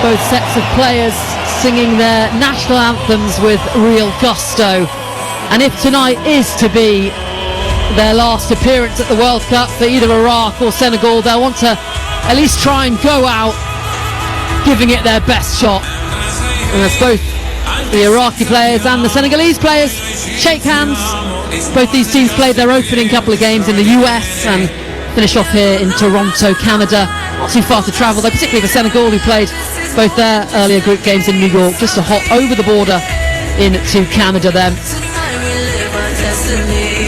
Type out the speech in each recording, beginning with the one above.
Both sets of players singing their national anthems with real gusto. And if tonight is to be their last appearance at the World Cup for either Iraq or Senegal, they'll want to at least try and go out giving it their best shot. And as both the Iraqi players and the Senegalese players shake hands, both these teams played their opening couple of games in the US and finish off here in Toronto, Canada. Not too far to travel though, particularly for Senegal, who played both their earlier group games in New York, just a hop over the border into Canada then.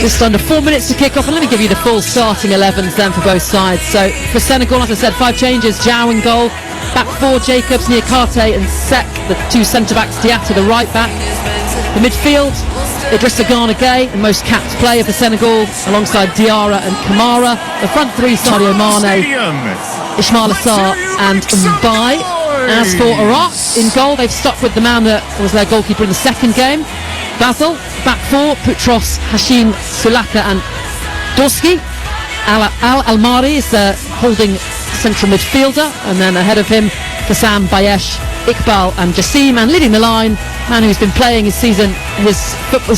Just under 4 minutes to kick off, and let me give you the full starting 11s then for both sides. So for Senegal, as I said, 5 changes. Zhao in goal, back 4, Jacobs, Niakate and Sek, the 2 centre-backs, Diatta the right-back. The midfield, Idrissa Gana Gueye, the most capped player for Senegal, alongside Diarra and Kamara. The front 3, Sadio Mane, Ismail Assar and Mbaye. As for Iraq, in goal, they've stuck with the man that was their goalkeeper in the second game, Basel. Back 4, Putros, Hashim, Sulaka and Doski. Al-Almari is the holding central midfielder, and then ahead of him, Kassam, Bayesh, Iqbal and Jassim, and leading the line, man who's been playing his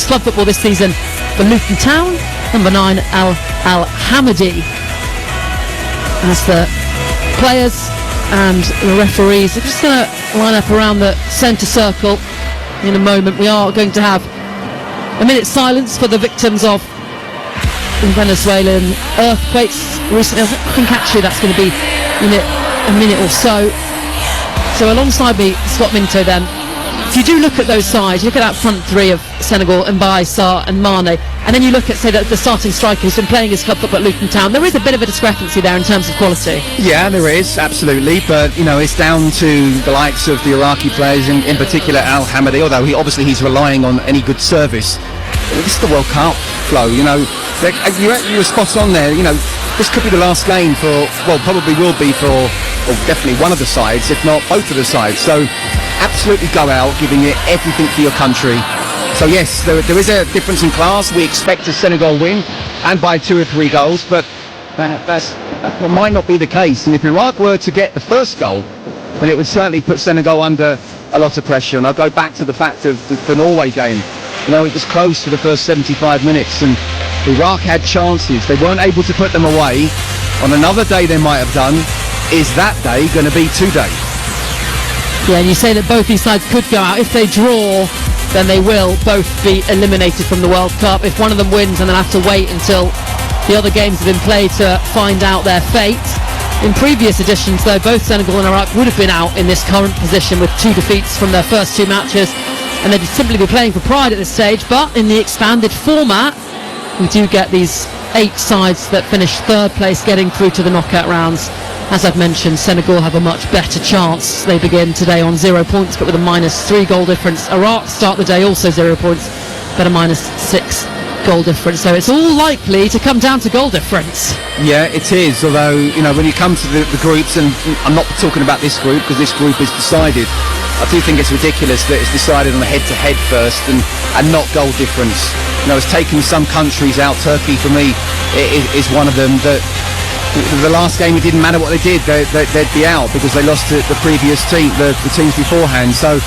club football this season for Luton Town, number 9, Al-Hamadi. As the players and the referees are just going to line up around the centre circle in a moment. We are going to have a minute's silence for the victims of Venezuelan earthquakes recently. I think actually that's going to be in a minute or so. So alongside me, Scott Minto then. If you do look at those sides, you look at that front 3 of Senegal, Mbaye, Sarr and Mane, and then you look at, say, the starting striker who's been playing his club football at Luton Town, there is a bit of a discrepancy there in terms of quality. Yeah, there is, absolutely, but, you know, it's down to the likes of the Iraqi players, in particular Al-Hamadi, although he's relying on any good service. This is the World Cup flow, you know. You were spot on there, you know. This could be the last game for, well, probably will be for, or definitely one of the sides, if not both of the sides. So absolutely go out, giving it everything for your country. So yes, there is a difference in class. We expect a Senegal win, and by 2 or 3 goals, but that might not be the case. And if Iraq were to get the first goal, then it would certainly put Senegal under a lot of pressure. And I'll go back to the fact of the Norway game. You know, it was close to the first 75 minutes, and Iraq had chances. They weren't able to put them away. On another day they might have done. Is that day going to be today? Yeah, and you say that both these sides could go out. If they draw, then they will both be eliminated from the World Cup. If one of them wins, and they'll have to wait until the other games have been played to find out their fate. In previous editions, though, both Senegal and Iraq would have been out in this current position with 2 defeats from their first 2 matches, and they'd simply be playing for pride at this stage. But in the expanded format, we do get these 8 sides that finish 3rd place getting through to the knockout rounds. As I've mentioned, Senegal have a much better chance. They begin today on 0 points, but with a -3 goal difference. Iraq start the day also 0 points, but a -6 goal difference. So it's all likely to come down to goal difference. Yeah, it is. Although, you know, when you come to the groups, and I'm not talking about this group because this group is decided, I do think it's ridiculous that it's decided on a head-to-head first and not goal difference. You know, it's taken some countries out. Turkey, for me, is one of them. That the last game, it didn't matter what they did, they'd be out because they lost to the previous team, the teams beforehand. So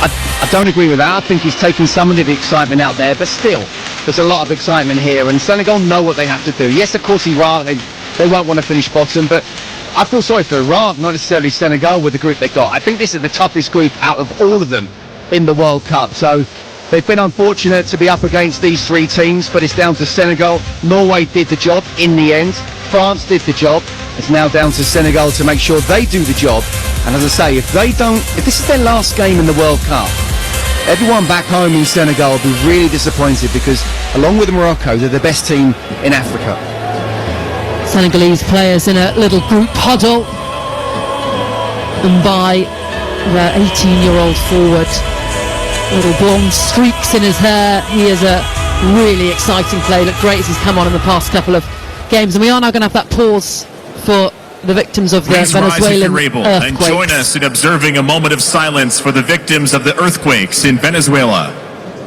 I don't agree with that. I think he's taken some of the excitement out there, but still, there's a lot of excitement here, and Senegal know what they have to do. Yes, of course, Iraq, they won't want to finish bottom, but I feel sorry for Iraq, not necessarily Senegal with the group they got. I think this is the toughest group out of all of them in the World Cup. So they've been unfortunate to be up against these 3 teams, but it's down to Senegal. Norway did the job in the end. France did the job. It's now down to Senegal to make sure they do the job. And as I say, if this is their last game in the World Cup, everyone back home in Senegal will be really disappointed because, along with Morocco, they're the best team in Africa. Senegalese players in a little group huddle, and by their 18-year-old forward, little blonde streaks in his hair. He is a really exciting player. Looked great as he's come on in the past couple of games. And we are now going to have that pause for the victims of the Venezuelan earthquakes. And join us in observing a moment of silence for the victims of the earthquakes in Venezuela.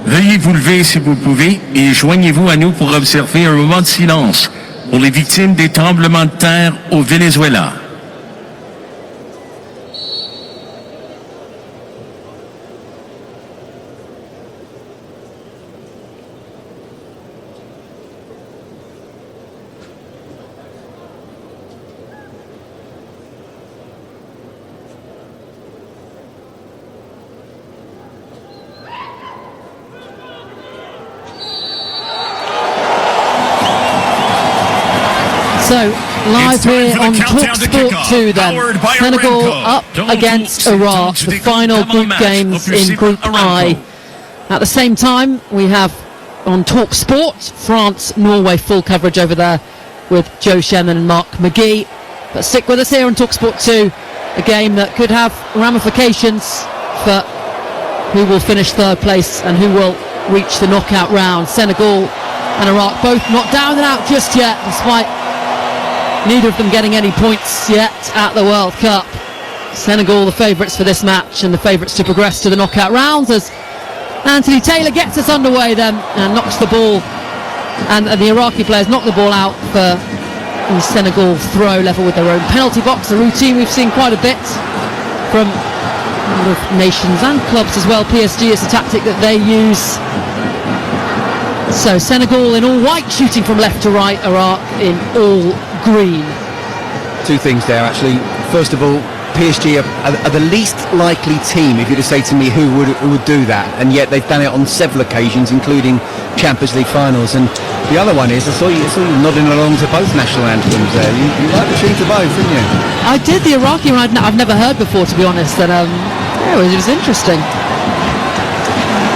Veuillez vous lever si vous pouvez et joignez-vous à nous pour observer un moment de silence pour les victimes des tremblements de terre au Venezuela. So, live It's time here for the on countdown to TalkSport kickoff, 2 then. powered by Senegal Aramco. up Donc, against c'est le Iraq, temps du the décompte final avant le group match, games propulsé in par Group Aramco. I. At the same time, we have on TalkSport, France, Norway, full coverage over there with Joe Shannon and Mark McGee. But stick with us here on TalkSport 2, a game that could have ramifications for who will finish third place and who will reach the knockout round. Senegal and Iraq both not down and out just yet, despite neither of them getting any points yet at the World Cup. Senegal the favourites for this match and the favourites to progress to the knockout rounds as Anthony Taylor gets us underway then and knocks the ball, and the Iraqi players knock the ball out for the Senegal throw level with their own penalty box, a routine we've seen quite a bit from a number of nations and clubs as well. PSG is a tactic that they use. So Senegal in all white shooting from left to right, Iraq in all green. Two things there, actually. First of all, PSG are the least likely team, if you were to say to me who would do that, and yet they've done it on several occasions, including Champions League finals. And the other one is, I saw you nodding along to both national anthems there. You like the tune to both, didn't you? I did. The Iraqi one I've never heard before, to be honest, and yeah, it was interesting.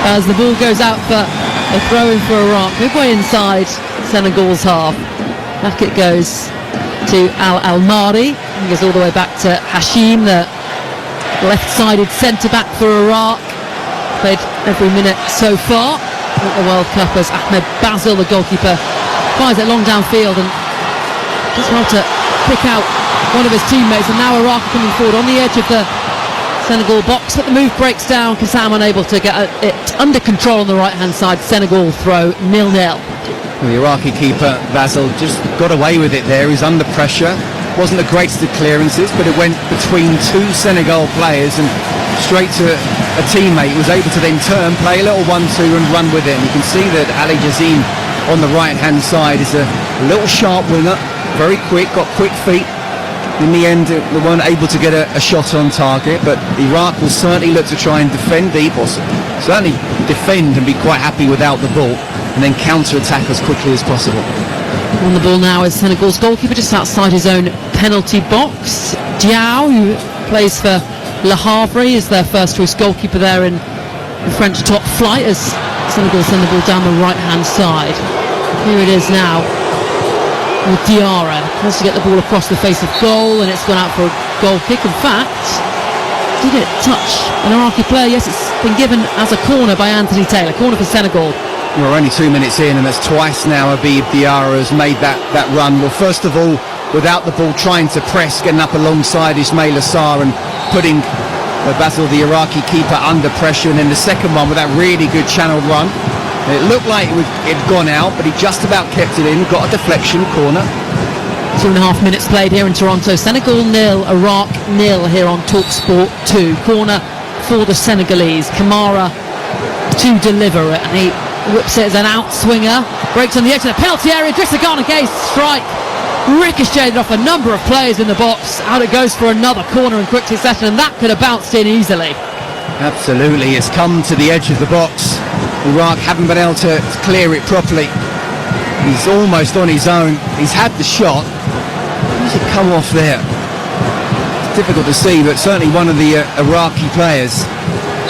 As the ball goes out for a throw in for Iraq, midway inside Senegal's half. Back it goes to Al-Mari. He goes all the way back to Hashim, the left-sided centre-back for Iraq. Played every minute so far at the World Cup as Ahmed Basil, the goalkeeper, fires it long downfield and does well to pick out one of his teammates. And now Iraq are coming forward on the edge of the Senegal box, but the move breaks down. Kassam unable to get it under control on the right-hand side. Senegal throw 0-0. The Iraqi keeper, Basil, just got away with it there. He's under pressure. Wasn't the greatest of clearances, but it went between two Senegal players and straight to a teammate. Was able to then turn, play a little 1-2 and run with it. And you can see that Ali Jazim on the right-hand side is a little sharp winger, very quick, got quick feet. In the end, they weren't able to get a shot on target, but Iraq will certainly look to try and defend deep, or certainly defend and be quite happy without the ball, and then counter-attack as quickly as possible. On the ball now is Senegal's goalkeeper just outside his own penalty box. Diao, who plays for Le Havre, is their first choice goalkeeper there in the French top flight as Senegal send the ball down the right-hand side. Here it is now with Diarra. Wants to get the ball across the face of goal, and it's gone out for a goal kick. In fact, did it touch an Iraqi player? Yes, it's been given as a corner by Anthony Taylor. Corner for Senegal. We're only 2 minutes in, and that's twice now Habib Diarra has made that run. Well, first of all, without the ball, trying to press, getting up alongside Ismail Assar and putting Basil, the Iraqi keeper, under pressure. And then the second one with that really good channeled run. It looked like it had gone out, but he just about kept it in, got a deflection, corner. 2.5 minutes played here in Toronto. Senegal 0, Iraq 0 here on TalkSport 2. Corner for the Senegalese. Kamara to deliver it, and he whips it as an outswinger, breaks on the edge of the penalty area, drifts the Ghana strike, ricocheted off a number of players in the box. Out it goes for another corner in quick succession, and that could have bounced in easily. Absolutely, it's come to the edge of the box. Iraq haven't been able to clear it properly. He's almost on his own. He's had the shot. How does it come off there? It's difficult to see, but certainly one of the Iraqi players.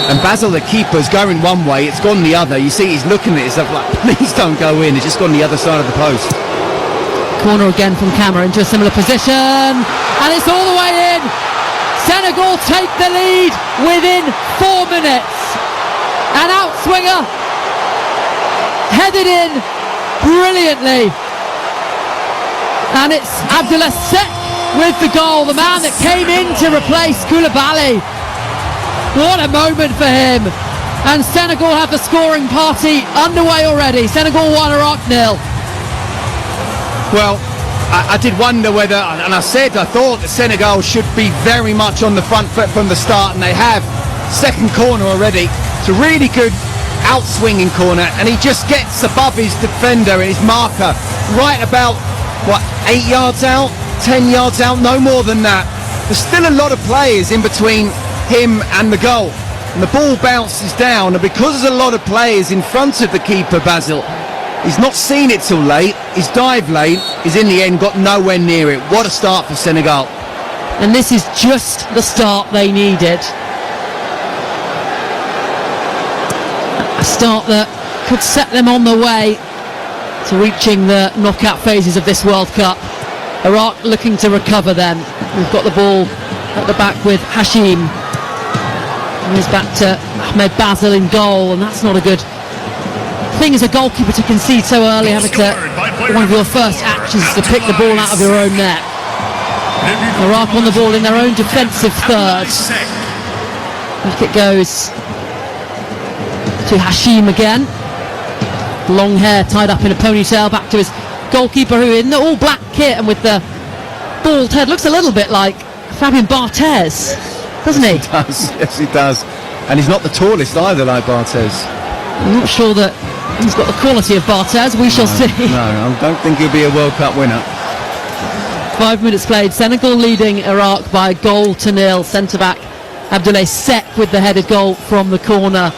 And Basil, the keeper's going one way, it's gone the other. You see he's looking at it, stuff like, please don't go in. It's just gone the other side of the post. Corner again from Camera into a similar position, and it's all the way in. Senegal take the lead within 4 minutes. An outswinger headed in brilliantly, and it's Abdullah Sek with the goal, the man that came in to replace Koulibaly. What a moment for him. And Senegal have the scoring party underway already. Senegal 1, Iraq 0. Well, I did wonder whether, and I thought that Senegal should be very much on the front foot from the start, and they have. Second corner already. It's a really good outswinging corner, and he just gets above his defender and his marker right about, 8 yards out, 10 yards out, no more than that. There's still a lot of players in between him and the goal, and the ball bounces down, and because there's a lot of players in front of the keeper, Basil, He's not seen it till late. He's dived late. He's in the end got nowhere near it. What a start for Senegal. And this is just the start they needed. A start that could set them on the way to reaching the knockout phases of this World Cup. Iraq looking to recover then. We've got the ball at the back with Hashim. And he's back to Ahmed Basil in goal, and that's not a good thing as a goalkeeper to concede so early, having to one of your first actions is to pick the ball out of your own net. Iraq on the ball in their own defensive third. Back it goes to Hashim again. Long hair tied up in a ponytail, back to his goalkeeper, who in the all black kit and with the bald head looks a little bit like Fabien Barthez, doesn't he? He does, yes he does. And he's not the tallest either, like Barthez. I'm not sure that he's got the quality of Barthez. We shall see. No, I don't think he'll be a World Cup winner. 5 minutes played. Senegal leading Iraq by 1-0. Centre-back Abdoulaye Seck with the headed goal from the corner.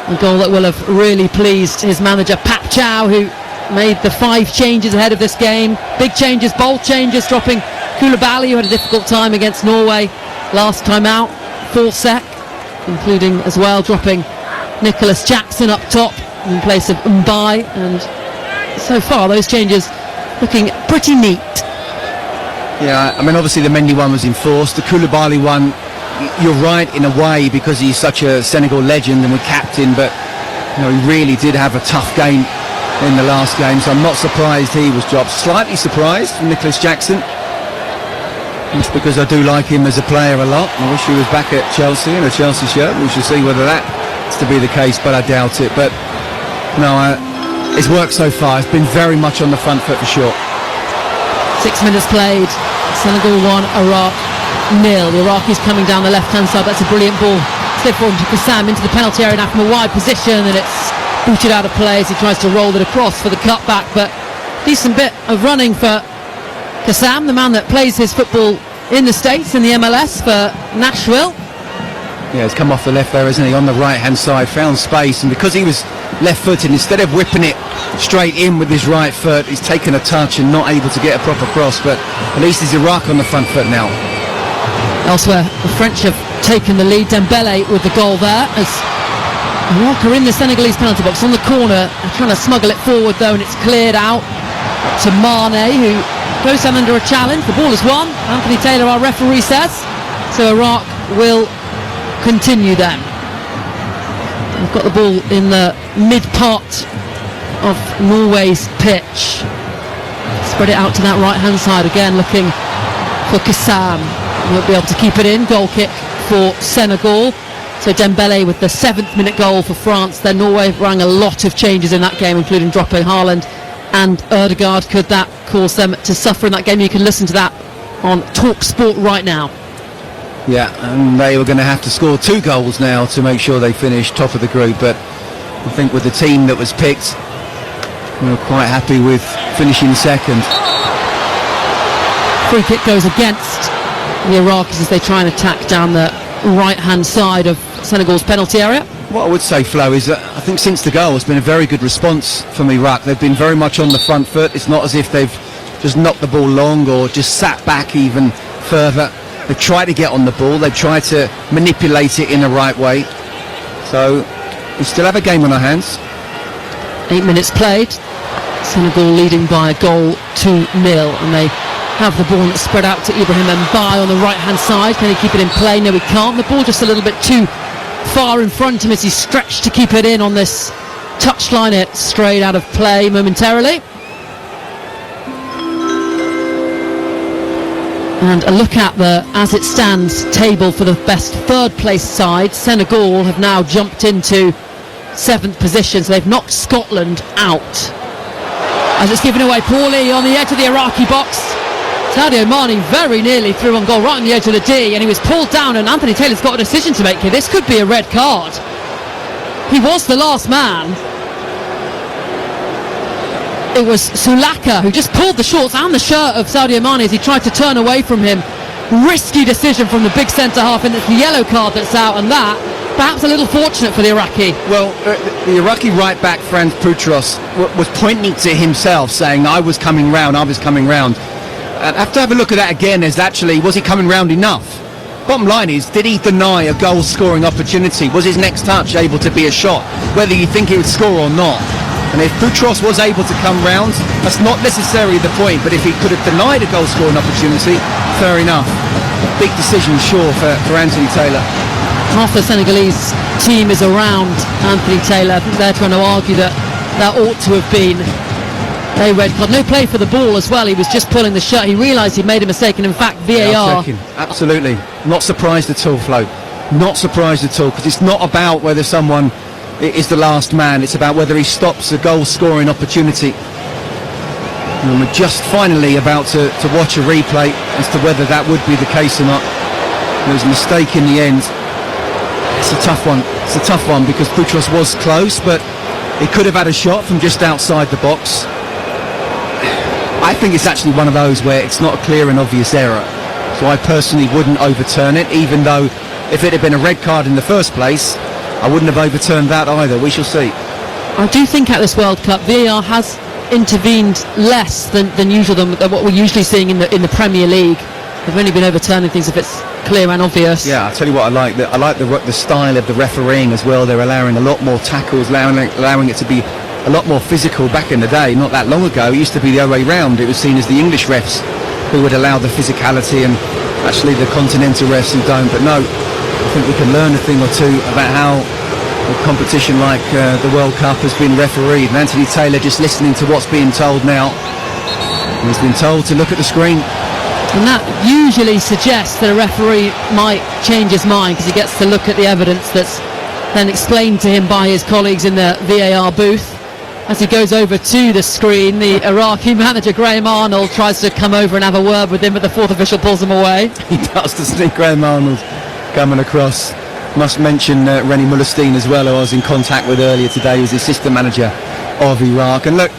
A goal that will have really pleased his manager Pat Chow, who made the 5 changes ahead of this game. Big changes, bold changes, dropping Koulibaly, who had a difficult time against Norway last time out, for Seck, including as well dropping Nicholas Jackson up top in place of Mbai, and so far those changes looking pretty neat. Yeah, I mean obviously the Mendy one was enforced. The Koulibaly one, you're right in a way because he's such a Senegal legend and a captain, but you know, he really did have a tough game in the last game, so I'm not surprised he was dropped. Slightly surprised from Nicholas Jackson. It's because I do like him as a player a lot. I wish he was back at Chelsea in a Chelsea shirt. We should see whether that's to be the case, but I doubt it. But no, it's worked so far. It's been very much on the front foot for sure. 6 minutes played. Senegal 1, Iraq 0. The Iraqis coming down the left-hand side. That's a brilliant ball. Slid forward to Kassam into the penalty area now from a wide position, and it's booted out of play as he tries to roll it across for the cutback. But decent bit of running for Kassam, the man that plays his football in the States, in the MLS for Nashville. Yeah, he's come off the left there, isn't he? On the right-hand side, found space, and because he was left-footed, instead of whipping it straight in with his right foot, he's taken a touch and not able to get a proper cross. But at least he's Iraq on the front foot now. Elsewhere, the French have taken the lead. Dembele with the goal there as Iraq are in the Senegalese penalty box on the corner. They're trying to smuggle it forward though, and it's cleared out to Mane, who goes down under a challenge. The ball is won. Anthony Taylor, our referee, says. So Iraq will continue then. We've got the ball in the mid part of Norway's pitch. Spread it out to that right hand side again, looking for Kassam. Won't be able to keep it in. Goal kick for Senegal. So Dembele with the 7th minute goal for France. Then Norway rang a lot of changes in that game, including dropping Haaland and Ødegaard. Could that cause them to suffer in that game? You can listen to that on Talk Sport right now. Yeah, and they were going to have to score 2 goals now to make sure they finished top of the group, but I think with the team that was picked, we were quite happy with finishing second. Free kick goes against the Iraqis as they try and attack down the right hand side of Senegal's penalty area. What I would say, Flo, is that I think since the goal it's been a very good response from Iraq. They've been very much on the front foot. It's not as if they've just knocked the ball long or just sat back even further. They've tried to get on the ball. They've tried to manipulate it in the right way. So we still have a game on our hands. 8 minutes played. Senegal leading by a goal 2-0, and they have the ball spread out to Ibrahim Mbai on the right hand side. Can he keep it in play? No, he can't. The ball just a little bit too far in front of him as he stretched to keep it in on this touchline. It strayed out of play momentarily. And a look at the as it stands table for the best third place side. Senegal have now jumped into 7th position, so they've knocked Scotland out. As it's given away poorly on the edge of the Iraqi box. Sadio Mane very nearly threw on goal right on the edge of the D, and he was pulled down, and Anthony Taylor's got a decision to make here. This could be a red card. He was the last man. It was Sulaka who just pulled the shorts and the shirt of Sadio Mane as he tried to turn away from him. Risky decision from the big centre half, and it's the yellow card that's out, and that perhaps a little fortunate for the Iraqi. Well, the Iraqi right back, Franz Boutros, was pointing to himself, saying, I was coming round. I have to have a look at that again. Was he coming round enough? Bottom line is, did he deny a goal-scoring opportunity? Was his next touch able to be a shot, whether you think he would score or not? And if Boutros was able to come round, that's not necessarily the point, but if he could have denied a goal-scoring opportunity, fair enough. Big decision, sure, for Anthony Taylor. Half the Senegalese team is around Anthony Taylor. I think they're trying to argue that ought to have been a red card. No play for the ball as well. He was just pulling the shirt. He realised he made a mistake, and in fact VAR... Absolutely. Not surprised at all, Flo. Not surprised at all, because it's not about whether someone is the last man. It's about whether he stops a goal-scoring opportunity. And we're just finally about to watch a replay as to whether that would be the case or not. There was a mistake in the end. It's a tough one. It's a tough one because Boutros was close, but he could have had a shot from just outside the box. I think it's actually one of those where it's not a clear and obvious error. So I personally wouldn't overturn it, even though if it had been a red card in the first place, I wouldn't have overturned that either. We shall see. I do think at this World Cup, VAR has intervened less than usual than what we're usually seeing in the Premier League. They've only been overturning things if it's clear and obvious. Yeah, I'll tell you what I like. I like the style of the refereeing as well. They're allowing a lot more tackles, allowing it to be a lot more physical. Back in the day, not that long ago, it used to be the other way round. It was seen as the English refs who would allow the physicality and actually the continental refs who don't. But no, I think we can learn a thing or two about how a competition like the World Cup has been refereed. And Anthony Taylor just listening to what's being told now. He's been told to look at the screen. And that usually suggests that a referee might change his mind because he gets to look at the evidence that's then explained to him by his colleagues in the VAR booth. As he goes over to the screen, the Iraqi manager Graham Arnold tries to come over and have a word with him, but the fourth official pulls him away. He does, doesn't he, Graham Arnold, coming across. Must mention Rennie Mullerstein as well, who I was in contact with earlier today, who's the assistant manager of Iraq. And look,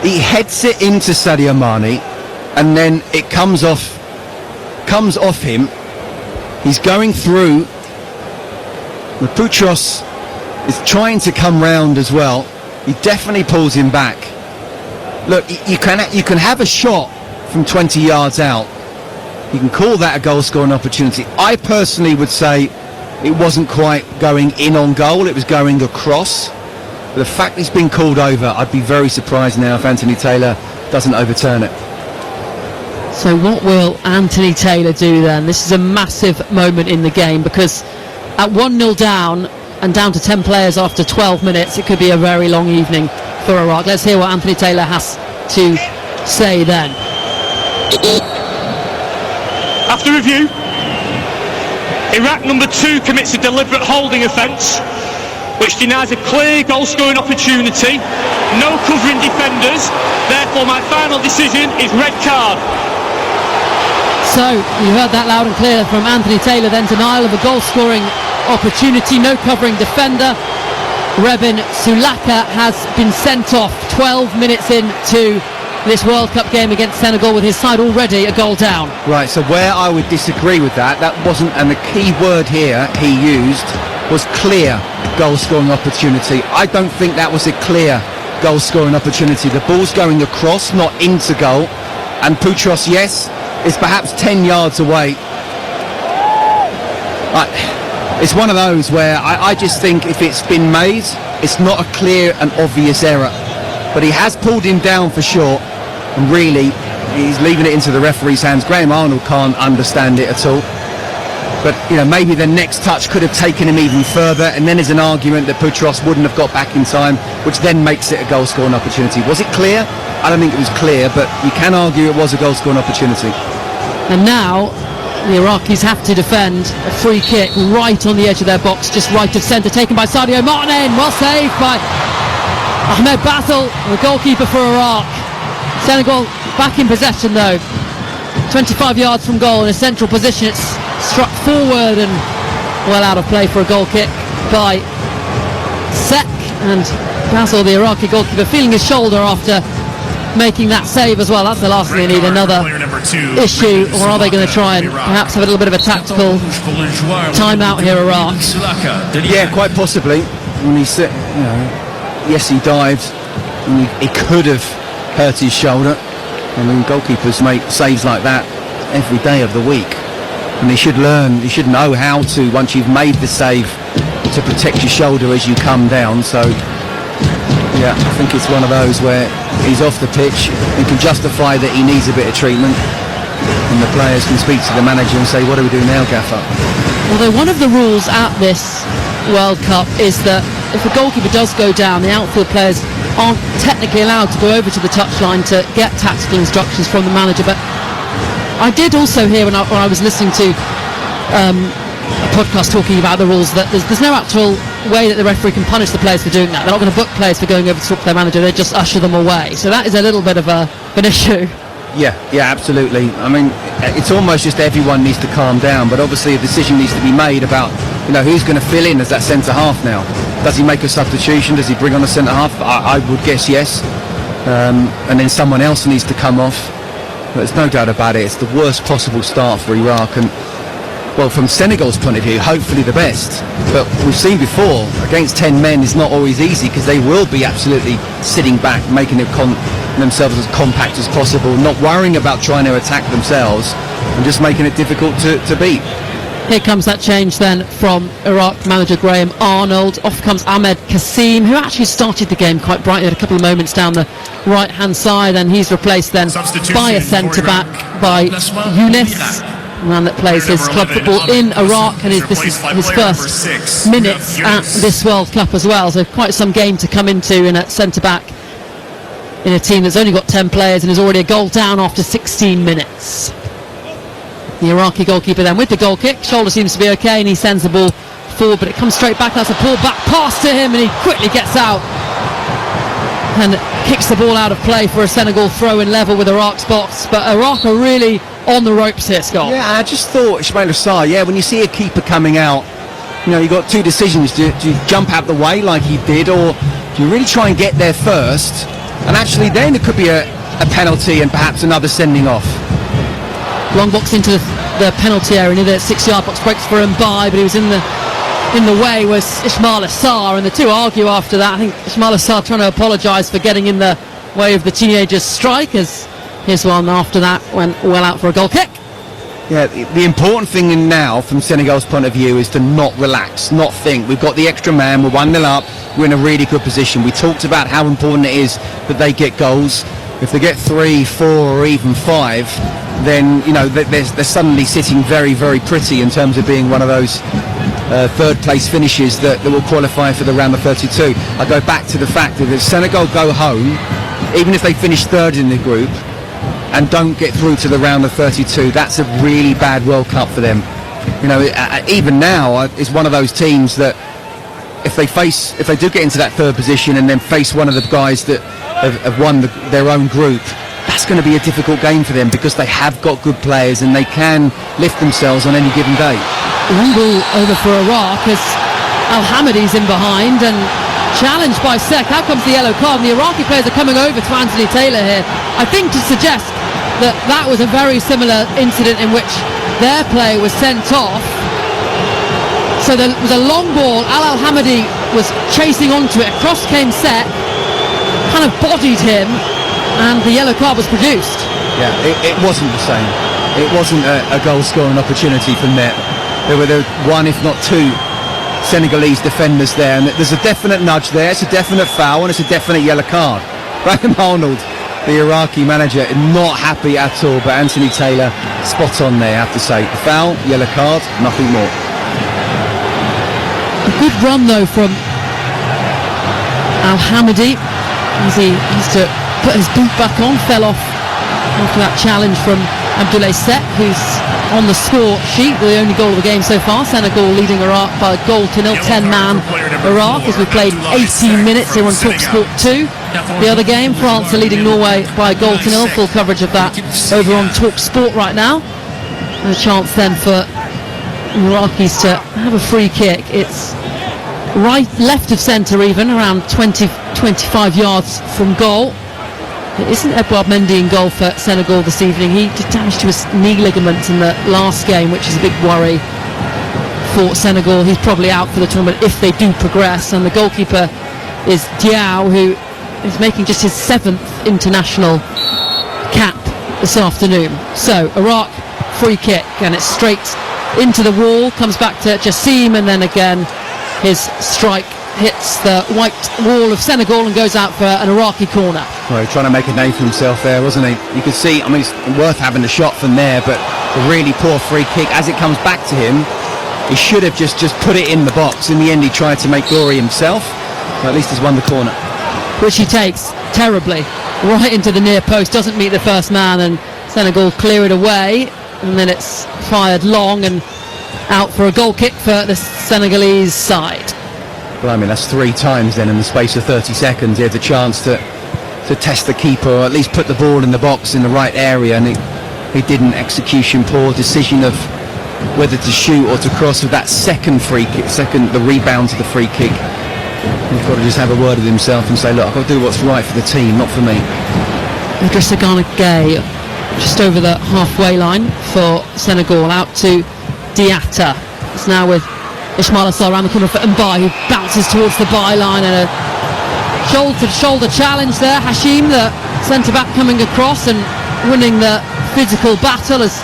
he heads it into Sadio Mane, and then it comes off him. He's going through. The Boutros is trying to come round as well. He definitely pulls him back. Look, you can have a shot from 20 yards out. You can call that a goal-scoring opportunity. I personally would say it wasn't quite going in on goal. It was going across. But the fact it's been called over, I'd be very surprised now if Anthony Taylor doesn't overturn it. So what will Anthony Taylor do then? This is a massive moment in the game because at 1-0 down and down to 10 players after 12 minutes, it could be a very long evening for Iraq. Let's hear what Anthony Taylor has to say then. After review, Iraq number 2 commits a deliberate holding offence which denies a clear goal-scoring opportunity, no covering defenders, therefore my final decision is red card. So, you heard that loud and clear from Anthony Taylor then. Denial of a goal-scoring opportunity, no covering defender. Rebin Sulaka has been sent off 12 minutes into this World Cup game against Senegal with his side already a goal down. Right, so where I would disagree with that wasn't, and the key word here he used was clear goal-scoring opportunity. I don't think that was a clear goal-scoring opportunity. The ball's going across, not into goal, and Boutros, yes, is perhaps 10 yards away. It's one of those where I just think if it's been made, it's not a clear and obvious error. But he has pulled him down for sure, and really, he's leaving it into the referee's hands. Graham Arnold can't understand it at all. But, you know, maybe the next touch could have taken him even further, and then there's an argument that Boutros wouldn't have got back in time, which then makes it a goal-scoring opportunity. Was it clear? I don't think it was clear, but you can argue it was a goal-scoring opportunity. And now the Iraqis have to defend a free kick right on the edge of their box, just right of centre, taken by Sadio Mane. Well saved by Ahmed Basil, the goalkeeper for Iraq. Senegal back in possession though. 25 yards from goal in a central position. It's struck forward and well out of play for a goal kick by Sek, and Basil, the Iraqi goalkeeper, feeling his shoulder after making that save as well. That's the last thing they need, another issue, or are they going to try and perhaps have a little bit of a tactical timeout here, Iraq? Yeah, quite possibly. When he said, yes, he dived, and he could have hurt his shoulder. I mean, goalkeepers make saves like that every day of the week, and they should learn. You should know how to, once you've made the save, to protect your shoulder as you come down. So, yeah, I think it's one of those where he's off the pitch and can justify that he needs a bit of treatment, and the players can speak to the manager and say, what do we do now, Gaffer? Although one of the rules at this World Cup is that if a goalkeeper does go down, the outfield players aren't technically allowed to go over to the touchline to get tactical instructions from the manager. But I did also hear when I was listening to a podcast talking about the rules that there's no actual way that the referee can punish the players for doing that. They're not going to book players for going over to talk to their manager, they just usher them away. So that is a little bit of an issue. Yeah, absolutely. I mean, it's almost just everyone needs to calm down, but obviously a decision needs to be made about, who's going to fill in as that centre half now. Does he make a substitution? Does he bring on a centre half? I would guess yes. And then someone else needs to come off. But there's no doubt about it. It's the worst possible start for Iraq, and well, from Senegal's point of view, hopefully the best. But we've seen before, against 10 men is not always easy, because they will be absolutely sitting back, making themselves as compact as possible, not worrying about trying to attack themselves, and just making it difficult to beat. Here comes that change then from Iraq manager Graham Arnold. Off comes Ahmed Kassim, who actually started the game quite brightly, had a couple of moments down the right hand side, and he's replaced then by a centre back, by Younes, a man that plays his club football in Iraq, and this is his first minutes at this World Cup as well, so quite some game to come into in a centre back in a team that's only got 10 players and is already a goal down after 16 minutes. The Iraqi goalkeeper then with the goal kick, shoulder seems to be okay, and he sends the ball forward, but it comes straight back. That's a pull back pass to him, and he quickly gets out and kicks the ball out of play for a Senegal throw in level with Iraq's box. But Iraq are really on the ropes here, Scott. Yeah, I just thought Ismail Assar, when you see a keeper coming out, you've got two decisions. Do you jump out the way like he did, or do you really try and get there first? And actually then it could be a penalty and perhaps another sending off. Long box into the penalty area near the 6-yard box, breaks for Mbai, but he was in the way was Ismail Assar, and the two argue after that. I think Ismail Assar trying to apologise for getting in the way of the teenager's strike, as his one after that went well out for a goal kick. Yeah, the important thing now from Senegal's point of view is to not relax, not think. We've got the extra man, we're 1-0 up, we're in a really good position. We talked about how important it is that they get goals. If they get 3, 4 or even 5, then they're suddenly sitting very, very pretty in terms of being one of those third place finishes that will qualify for the round of 32. I go back to the fact that if Senegal go home, even if they finish third in the group and don't get through to the round of 32, that's a really bad World Cup for them. Even now, it's one of those teams that if they do get into that third position and then face one of the guys that have won their own group, that's going to be a difficult game for them, because they have got good players and they can lift themselves on any given day. One ball over for Iraq as Al-Hamadi's in behind and challenged by Sek. How comes the yellow card? And the Iraqi players are coming over to Anthony Taylor here, I think to suggest that was a very similar incident in which their player was sent off. So there was a long ball, Al-Hamadi was chasing onto it, across came Sek, kind of bodied him, and the yellow card was produced. Yeah, it wasn't the same. It wasn't a goal scoring opportunity from there. There were one, if not two, Senegalese defenders there, and there's a definite nudge there. It's a definite foul and it's a definite yellow card. Graham Arnold, the Iraqi manager, not happy at all, but Anthony Taylor spot on there, I have to say. The foul, yellow card, nothing more. A good run though from Al-Hamadi as he has to put his boot back on, fell off after that challenge from Abdoulaye Sek, who's on the score sheet with the only goal of the game so far. Senegal leading Iraq by a goal to nil, 10-man Iraq as we played 18 minutes here on TalkSport 2. The other game, France are leading Norway by a goal to nil. Full coverage of that over on TalkSport right now. And a chance then for Iraqis to have a free kick. It's left of centre even, around 20-25 yards from goal. It isn't Edouard Mendy in goal for Senegal this evening. He did damage to his knee ligament in the last game, which is a big worry for Senegal. He's probably out for the tournament if they do progress. And the goalkeeper is Diao, who is making just his 7th international cap this afternoon. So Iraq free kick, and it's straight into the wall, comes back to Jassim, and then again his strike hits the white wall of Senegal and goes out for an Iraqi corner. Well, he trying to make a name for himself there, wasn't he? You could see, I mean, it's worth having the shot from there, but a really poor free kick. As it comes back to him, he should have just put it in the box. In the end, he tried to make glory himself, but at least he's won the corner. Which he takes terribly, right into the near post, doesn't meet the first man, and Senegal clear it away, and then it's fired long and out for a goal kick for the Senegalese side. Well, I mean, that's 3 times then in the space of 30 seconds. He had the chance to test the keeper, or at least put the ball in the box in the right area, and he didn't. Execution poor, decision of whether to shoot or to cross with that second free kick, the rebound to the free kick. He's got to just have a word with himself and say, look, I've got to do what's right for the team, not for me. Idrissa Gana Gueye just over the halfway line for Senegal, out to Diatta. It's now with Ismail Assar around the corner for Mbaye, who bounces towards the byline, and a shoulder-to-shoulder challenge there. Hashim, the centre-back, coming across and winning the physical battle, as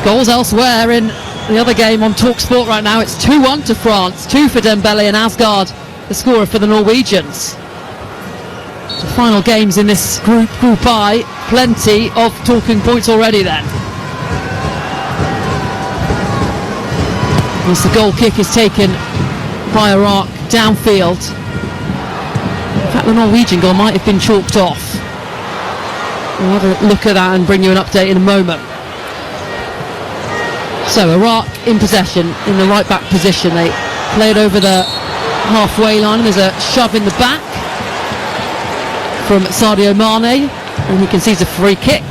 goals elsewhere in the other game on TalkSport right now. It's 2-1 to France, 2 for Dembele, and Asgard, the scorer for the Norwegians. The final games in this Group I, plenty of talking points already then. As the goal kick is taken by Iraq downfield. In fact, the Norwegian goal might have been chalked off. We'll have a look at that and bring you an update in a moment. So Iraq in possession, in the right back position. They play it over the halfway line, and there's a shove in the back from Sadio Mane, and he concedes a free kick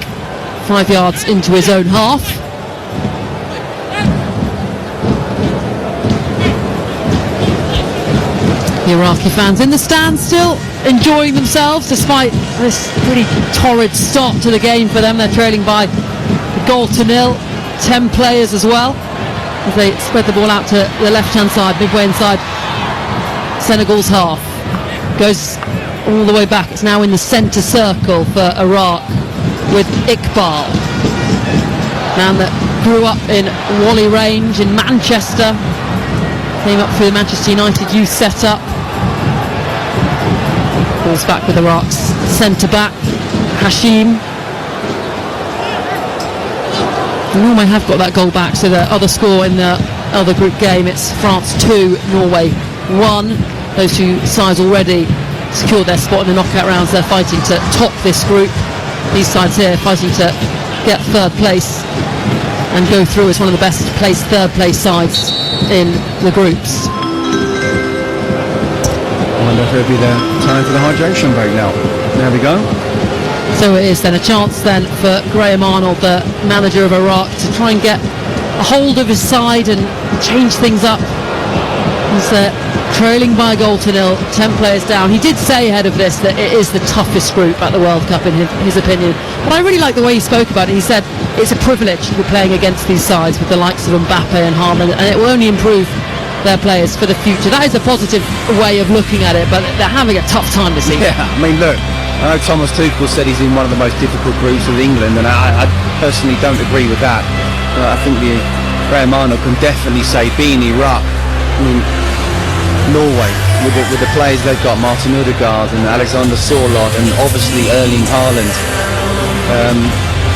5 yards into his own half. The Iraqi fans in the stands still enjoying themselves despite this pretty torrid start to the game for them. They're trailing by a goal to nil, 10 players as well, as they spread the ball out to the left hand side, midway inside Senegal's half. Goes all the way back. It's now in the centre circle for Iraq with Iqbal, man that grew up in Whalley Range in Manchester, came up through the Manchester United youth set-up. Ball's back with Iraq's centre-back, Hashim. Norway have got that goal back, so the other score in the other group game, it's France 2, Norway 1. Those two sides already secured their spot in the knockout rounds. They're fighting to top this group. These sides here fighting to get third place and go through as one of the best placed third place sides in the groups. I wonder if it'll be the time for the hydration break now. There we go. So it is then a chance then for Graham Arnold, the manager of Iraq, to try and get a hold of his side and change things up. He's trailing by a goal to nil, 10 players down. He did say ahead of this that it is the toughest group at the World Cup in his opinion. But I really like the way he spoke about it. He said it's a privilege to be playing against these sides with the likes of Mbappe and Haaland, and it will only improve their players for the future. That is a positive way of looking at it, but they're having a tough time this evening. Yeah, I mean, look, I know Thomas Tuchel said he's in one of the most difficult groups with England, and I personally don't agree with that. I think Graham Arnold can definitely say, being Iraq, I mean, Norway, with the players they've got, Martin Odegaard and Alexander Sorloth, and obviously Erling Haaland.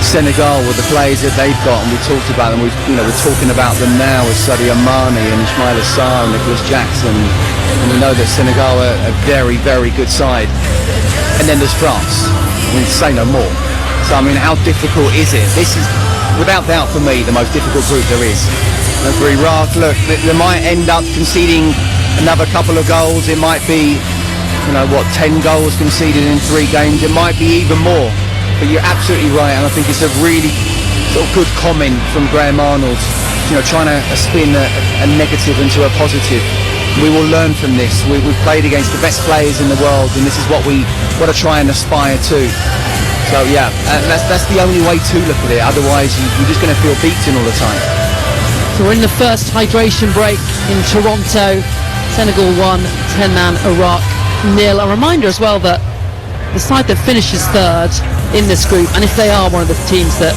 Senegal with the players that they've got, and we talked about them. We're talking about them now with Sadio Mane and Ismail Assar and Nicholas Jackson, and we know that Senegal are a very, very good side. And then there's France. I mean, say no more. So I mean, how difficult is it? This is, without doubt, for me, the most difficult group there is. And for Iraq, look, they might end up conceding another couple of goals. It might be, 10 goals conceded in 3 games. It might be even more. But you're absolutely right, and I think it's a really sort of good comment from Graham Arnold, trying to spin a negative into a positive. We will learn from this. We've played against the best players in the world, and this is what we want to try and aspire to. So yeah, that's the only way to look at it. Otherwise, you're just going to feel beaten all the time. So we're in the first hydration break in Toronto. Senegal 1, 10-man Iraq 0. A reminder as well that the side that finishes third in this group, and if they are one of the teams that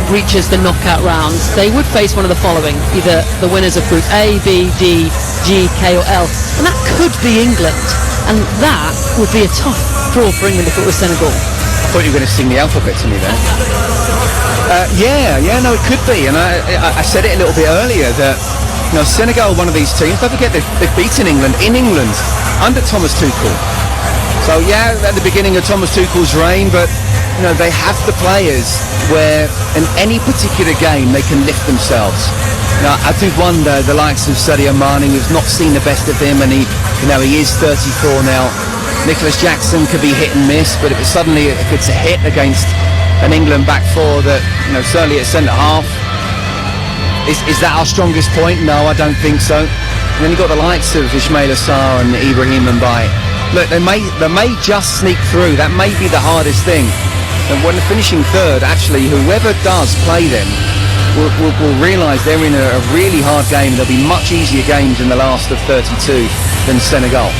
reaches the knockout rounds, they would face one of the following: either the winners of Group A, B, D, G, K or L, and that could be England, and that would be a tough draw for England if it was Senegal. I thought you were going to sing the alphabet to me then. No, it could be, and I said it a little bit earlier that Senegal, one of these teams. Don't forget they've beaten England in England under Thomas Tuchel. So yeah, at the beginning of Thomas Tuchel's reign, but they have the players where in any particular game they can lift themselves. I do wonder the likes of Sadio Mane, we've not seen the best of him, and he is 34 now. Nicholas Jackson could be hit and miss, but if it's a hit against an England back four that certainly at centre half, is that our strongest point? No, I don't think so. And then you've got the likes of Ismail Assar and Ibrahim Mbaye. Look, they may just sneak through. That may be the hardest thing. And when they're finishing third, actually, whoever does play them will realise they're in a really hard game. There'll be much easier games in the last of 32 than Senegal.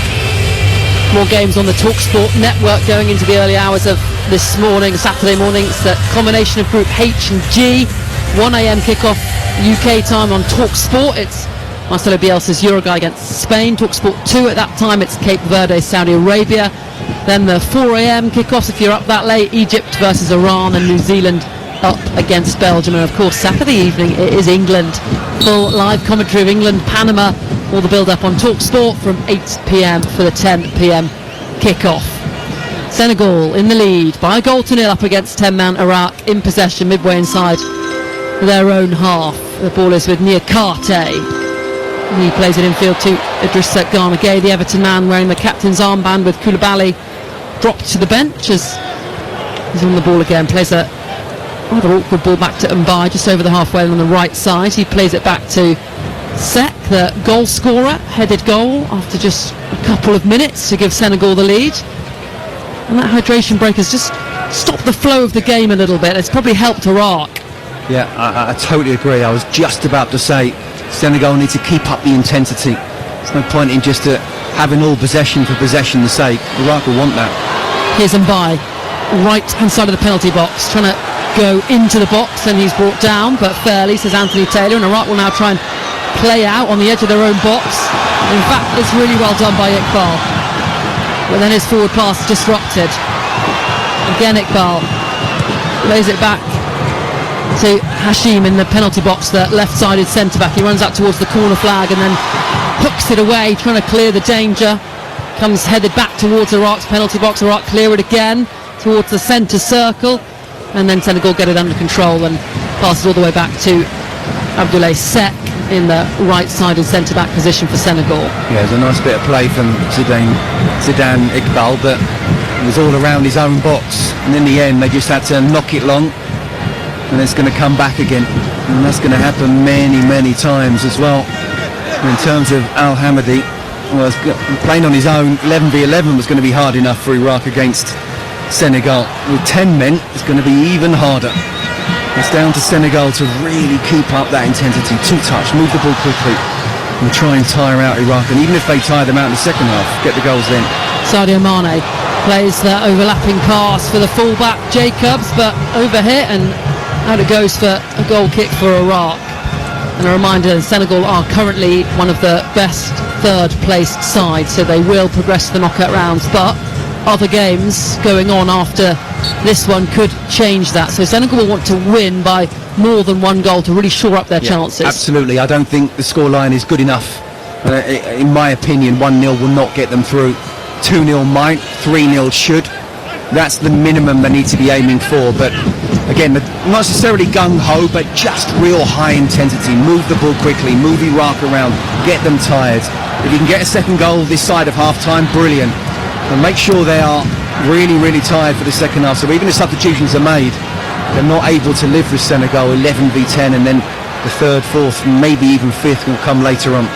More games on the TalkSport network going into the early hours of this morning, Saturday morning. It's a combination of Group H and G. 1 a.m. kickoff UK time on TalkSport. It's Marcelo Bielsa's Uruguay against Spain. TalkSport 2 at that time, it's Cape Verde, Saudi Arabia. Then the 4 a.m. kickoffs, if you're up that late, Egypt versus Iran, and New Zealand up against Belgium. And of course, Saturday evening, it is England. Full live commentary of England, Panama, all the build-up on TalkSport from 8 p.m. for the 10 p.m. kickoff. Senegal in the lead by a goal to nil up against 10-man Iraq in possession midway inside their own half. The ball is with Niakate. He plays it infield to Idrissa Gana Gueye, the Everton man wearing the captain's armband, with Koulibaly dropped to the bench as he's on the ball again. Plays a rather awkward ball back to Mbaye, just over the halfway on the right side. He plays it back to Seck, the goal scorer, headed goal after just a couple of minutes to give Senegal the lead. And that hydration break has just stopped the flow of the game a little bit. It's probably helped Iraq. Yeah, I totally agree. I was just about to say Senegal need to keep up the intensity. There's no point in just having all possession for possession's sake. Iraq will want that. Here's Mbaye, right hand side of the penalty box, trying to go into the box, and he's brought down, but fairly, says Anthony Taylor, and Iraq will now try and play out on the edge of their own box. In fact, it's really well done by Iqbal, but then his forward pass disrupted. Again Iqbal lays it back to Hashim in the penalty box, the left-sided centre-back. He runs out towards the corner flag and then hooks it away, trying to clear the danger. Comes headed back towards Iraq's penalty box. Iraq clear it again towards the centre circle, and then Senegal get it under control and pass it all the way back to Abdoulaye Seck in the right-sided centre-back position for Senegal. Yeah, there's a nice bit of play from Zidane Iqbal, but it was all around his own box, and in the end they just had to knock it long, and it's going to come back again, and that's going to happen many times as well. In terms of Al Hamadi, well, playing on his own 11v11 was going to be hard enough for Iraq against Senegal. With 10 men, it's going to be even harder. It's down to Senegal to really keep up that intensity, two-touch, move the ball quickly, and try and tire out Iraq. And even if they tire them out in the second half, get the goals then. Sadio Mane plays the overlapping pass for the fullback Jacobs, but overhit, and out it goes for a goal kick for Iraq. And a reminder, Senegal are currently one of the best third-placed sides, so they will progress to the knockout rounds, but other games going on after this one could change that. So Senegal will want to win by more than one goal to really shore up their chances. Absolutely. I don't think the scoreline is good enough. In my opinion, 1-0 will not get them through. 2-0 might, 3-0 should. That's the minimum they need to be aiming for. But again, not necessarily gung-ho, but just real high intensity. Move the ball quickly, move Iraq around, get them tired. If you can get a second goal this side of half-time, brilliant. And make sure they are really tired for the second half. So even if substitutions are made, they're not able to live with Senegal 11v10, and then the third, fourth, maybe even fifth will come later on.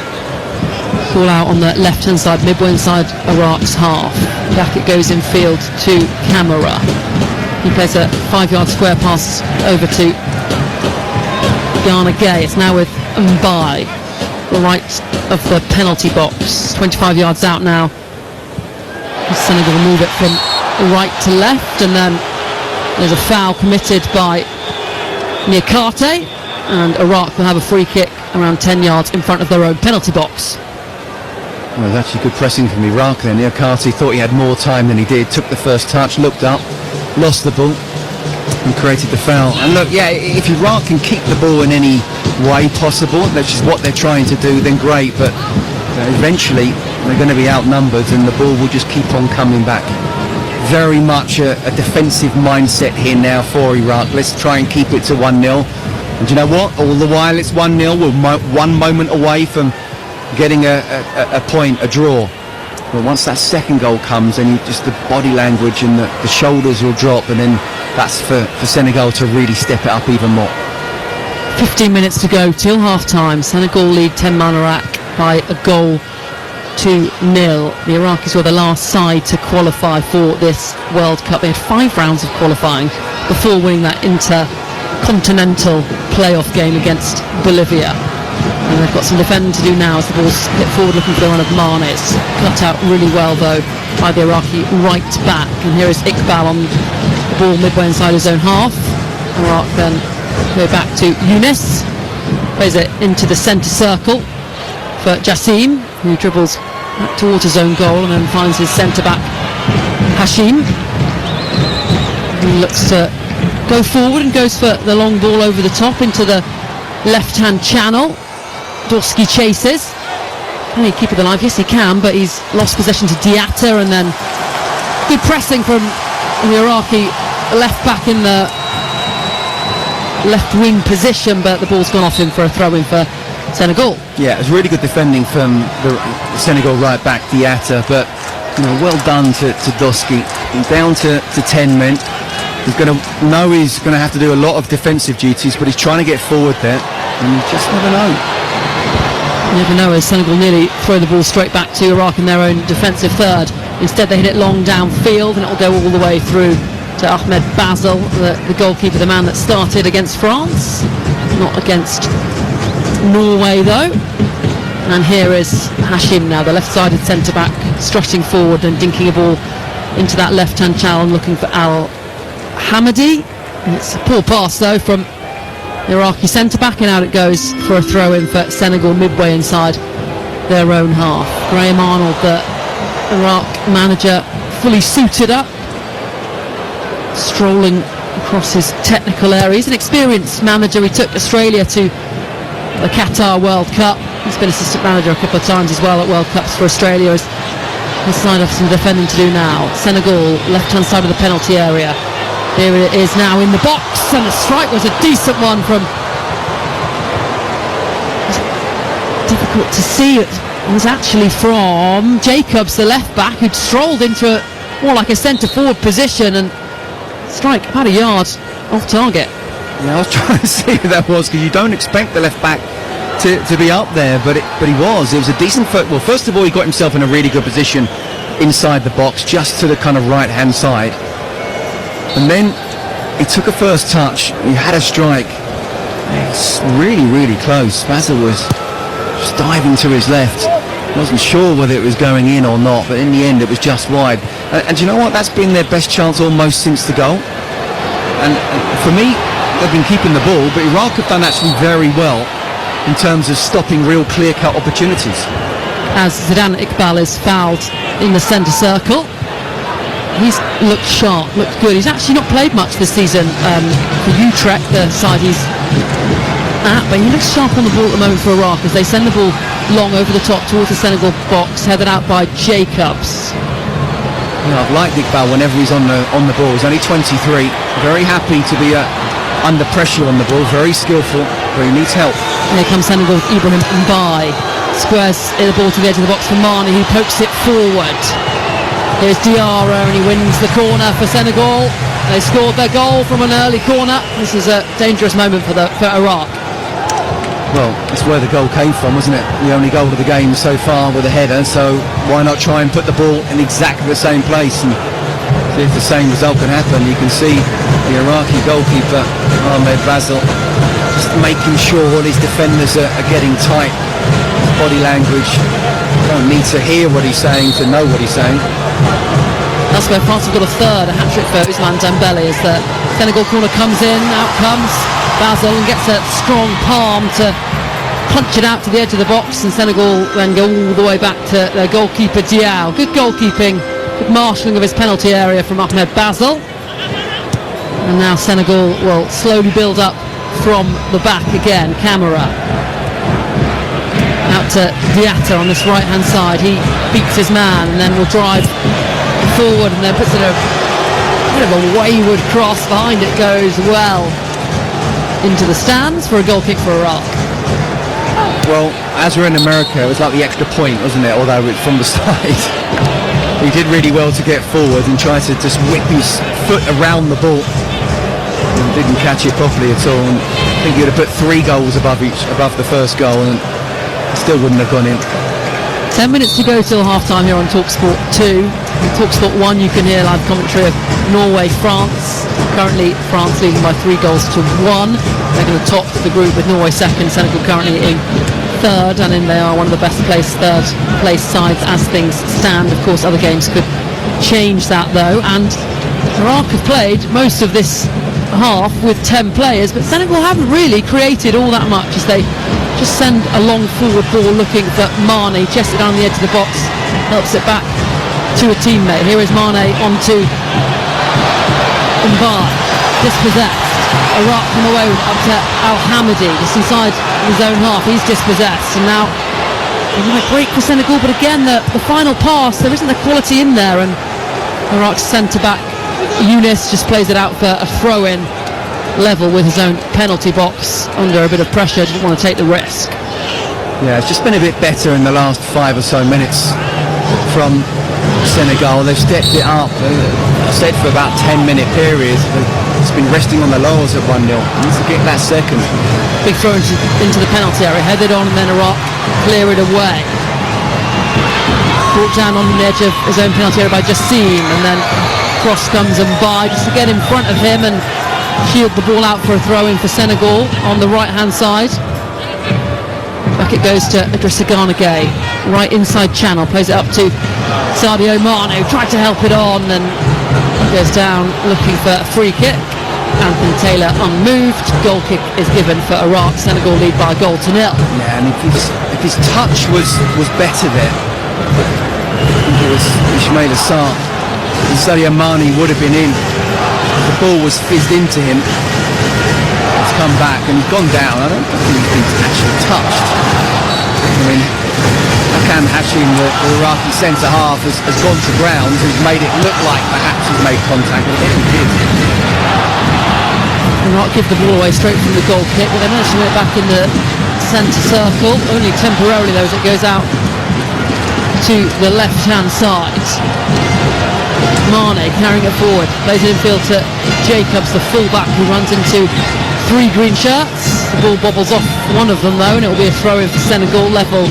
Ball out on the left-hand side, midway inside Iraq's half. Back it goes in field to Camara. He plays a 5-yard square pass over to Ghana Gay. It's now with Mbai, the right of the penalty box. 25 yards out now. Senegal will move it from right to left, and then there's a foul committed by Niakate, and Iraq will have a free kick around 10 yards in front of their own penalty box. Well, it was actually good pressing from Iraq there. Niakate thought he had more time than he did, took the first touch, looked up, lost the ball and created the foul. And look, yeah, if Iraq can keep the ball in any way possible, which is what they're trying to do, then great, but eventually they're going to be outnumbered and the ball will just keep on coming back. Very much a defensive mindset here now for Iraq. Let's try and keep it to 1-0. And do you know what? All the while it's 1-0, we're one moment away from getting a point, a draw. But once that second goal comes, then just the body language and the shoulders will drop, and then that's for Senegal to really step it up even more. 15 minutes to go till half-time. Senegal lead 10 man Iraq by a goal to 0. The Iraqis were the last side to qualify for this World Cup. They had 5 rounds of qualifying before winning that intercontinental playoff game against Bolivia. And they've got some defending to do now as the ball's hit forward looking for the run of Mane. It's cut out really well though by the Iraqi right back. And here is Iqbal on the ball midway inside his own half. Iraq then go back to Younes. Plays it into the centre circle for Jassim, who dribbles back towards his own goal and then finds his centre-back Hashim. He looks to go forward and goes for the long ball over the top into the left-hand channel. Dorski chases. Can he keep it alive? Yes, he can, but he's lost possession to Diatta, and then good pressing from the Iraqi left-back in the left-wing position, but the ball's gone off him for a throw-in for Senegal. Yeah, it was really good defending from the Senegal right back Diatta, but well done to Dorski. Down to 10 men. He's going to have to do a lot of defensive duties, but he's trying to get forward there, and you just never know. You never know, as Senegal nearly throw the ball straight back to Iraq in their own defensive third. Instead they hit it long downfield, and it'll go all the way through to Ahmed Basel, the goalkeeper, the man that started against France, not against Norway though. And here is Hashim now, the left-sided centre-back, strutting forward and dinking a ball into that left-hand channel and looking for Al Hamadi. And it's a poor pass though from the Iraqi centre-back, and out it goes for a throw-in for Senegal midway inside their own half. Graham Arnold, the Iraq manager, fully suited up, strolling across his technical area. He's an experienced manager. He took Australia to the Qatar World Cup. He's been assistant manager a couple of times as well at World Cups for Australia. He's signed off some defending to do now. Senegal, left-hand side of the penalty area. Here it is now in the box, and the strike was a decent one from... difficult to see. It was actually from Jacobs, the left-back, who'd strolled into more like a centre-forward position and strike about a yard off target. Yeah, I was trying to see who that was, because you don't expect the left-back to be up there, but he was. It was a decent foot. Well, first of all, he got himself in a really good position inside the box, just to the kind of right-hand side. And then he took a first touch, he had a strike. It's really, really close. Basel was just diving to his left. Wasn't sure whether it was going in or not, but in the end it was just wide. And do you know what? That's been their best chance almost since the goal. And for me, they've been keeping the ball, but Iraq have done actually very well in terms of stopping real clear-cut opportunities. As Zidane Iqbal is fouled in the centre circle. He's looked sharp, looked good. He's actually not played much this season for Utrecht, the side he's at, but he looks sharp on the ball at the moment for Iraq as they send the ball long over the top towards the Senegal box, headed out by Jacobs. Yeah, I've liked Iqbal whenever he's on the ball. He's only 23, very happy to be under pressure on the ball, very skillful, but he needs help. And here comes Senegal's Ibrahim Mbai. Squares the ball to the edge of the box for Mane, who pokes it forward. Here's Diarra, and he wins the corner for Senegal. They scored their goal from an early corner. This is a dangerous moment for Iraq. Well, that's where the goal came from, wasn't it? The only goal of the game so far with a header, so why not try and put the ball in exactly the same place and see if the same result can happen. You can see the Iraqi goalkeeper, Ahmed Basel, just making sure all his defenders are getting tight. Body language, don't need to hear what he's saying to know what he's saying. That's where France have got a third, a hat-trick for Ousmane Dembele, as the Senegal corner comes in, out comes Basel and gets a strong palm to punch it out to the edge of the box, and Senegal then go all the way back to their goalkeeper Diao. Good goalkeeping, good marshalling of his penalty area from Ahmed Basel. And now Senegal will slowly build up from the back again. Camara out to Diatta on this right hand side. He beats his man and then will drive forward and then puts it a bit of a wayward cross. Behind it goes well into the stands for a goal kick for Iraq. Well, as we're in America, it was like the extra point, wasn't it? Although it's from the side. He did really well to get forward and try to just whip his foot around the ball and didn't catch it properly at all. And I think he would have put 3 goals above the first goal and still wouldn't have gone in. 10 minutes to go till half-time here on TalkSport 2. On TalkSport 1 you can hear live commentary of Norway-France. Currently France leading by 3 goals to 1. They're going to top the group with Norway second, Senegal currently in third, and then they are one of the best placed third place sides as things stand. Of course other games could change that though, and Iraq have played most of this half with 10 players, but Senegal haven't really created all that much as they just send a long forward ball looking for Mane, chests it down the edge of the box, helps it back to a teammate. Here is Mane onto Mbaye, dispossessed. Iraq come away with up to Al-Hamidi, just inside his own half. He's dispossessed, and now it might break for Senegal, but again the final pass, there isn't the quality in there, and Iraq's centre-back Younes just plays it out for a throw-in level with his own penalty box under a bit of pressure, didn't want to take the risk. Yeah, it's just been a bit better in the last 5 or so minutes from Senegal. They've stepped it up, I said, for about 10-minute periods. It's been resting on the laurels at 1-0. Needs to get that second. Big throw into the penalty area, headed on, and then Iraq clear it away. Brought down on the edge of his own penalty area by Jassim, and then cross comes Mbaye just to get in front of him and shield the ball out for a throw-in for Senegal on the right-hand side. Back it goes to Idrissa Gana Gueye, right inside channel, plays it up to Sadio Mane, who tried to help it on and goes down looking for a free kick. Anthony Taylor unmoved. Goal kick is given for Iraq. Senegal lead by a goal to 0. Yeah, and if his touch was better there, I think it was Ismail Assar, and Sadio Mane would have been in. The ball was fizzed into him. It's come back and he's gone down. I don't think he's been actually touched. I mean, Hakan Hashim, the Iraqi centre-half, has gone to ground, who's made it look like perhaps he's made contact, but I think he did. Iraq give the ball away straight from the goal kick, but they managed to get it back in the centre circle, only temporarily though, as it goes out to the left-hand side. Mane carrying it forward, plays it in field to Jacobs, the full-back, who runs into 3 green shirts. The ball bobbles off one of them though, and it will be a throw-in for Senegal, level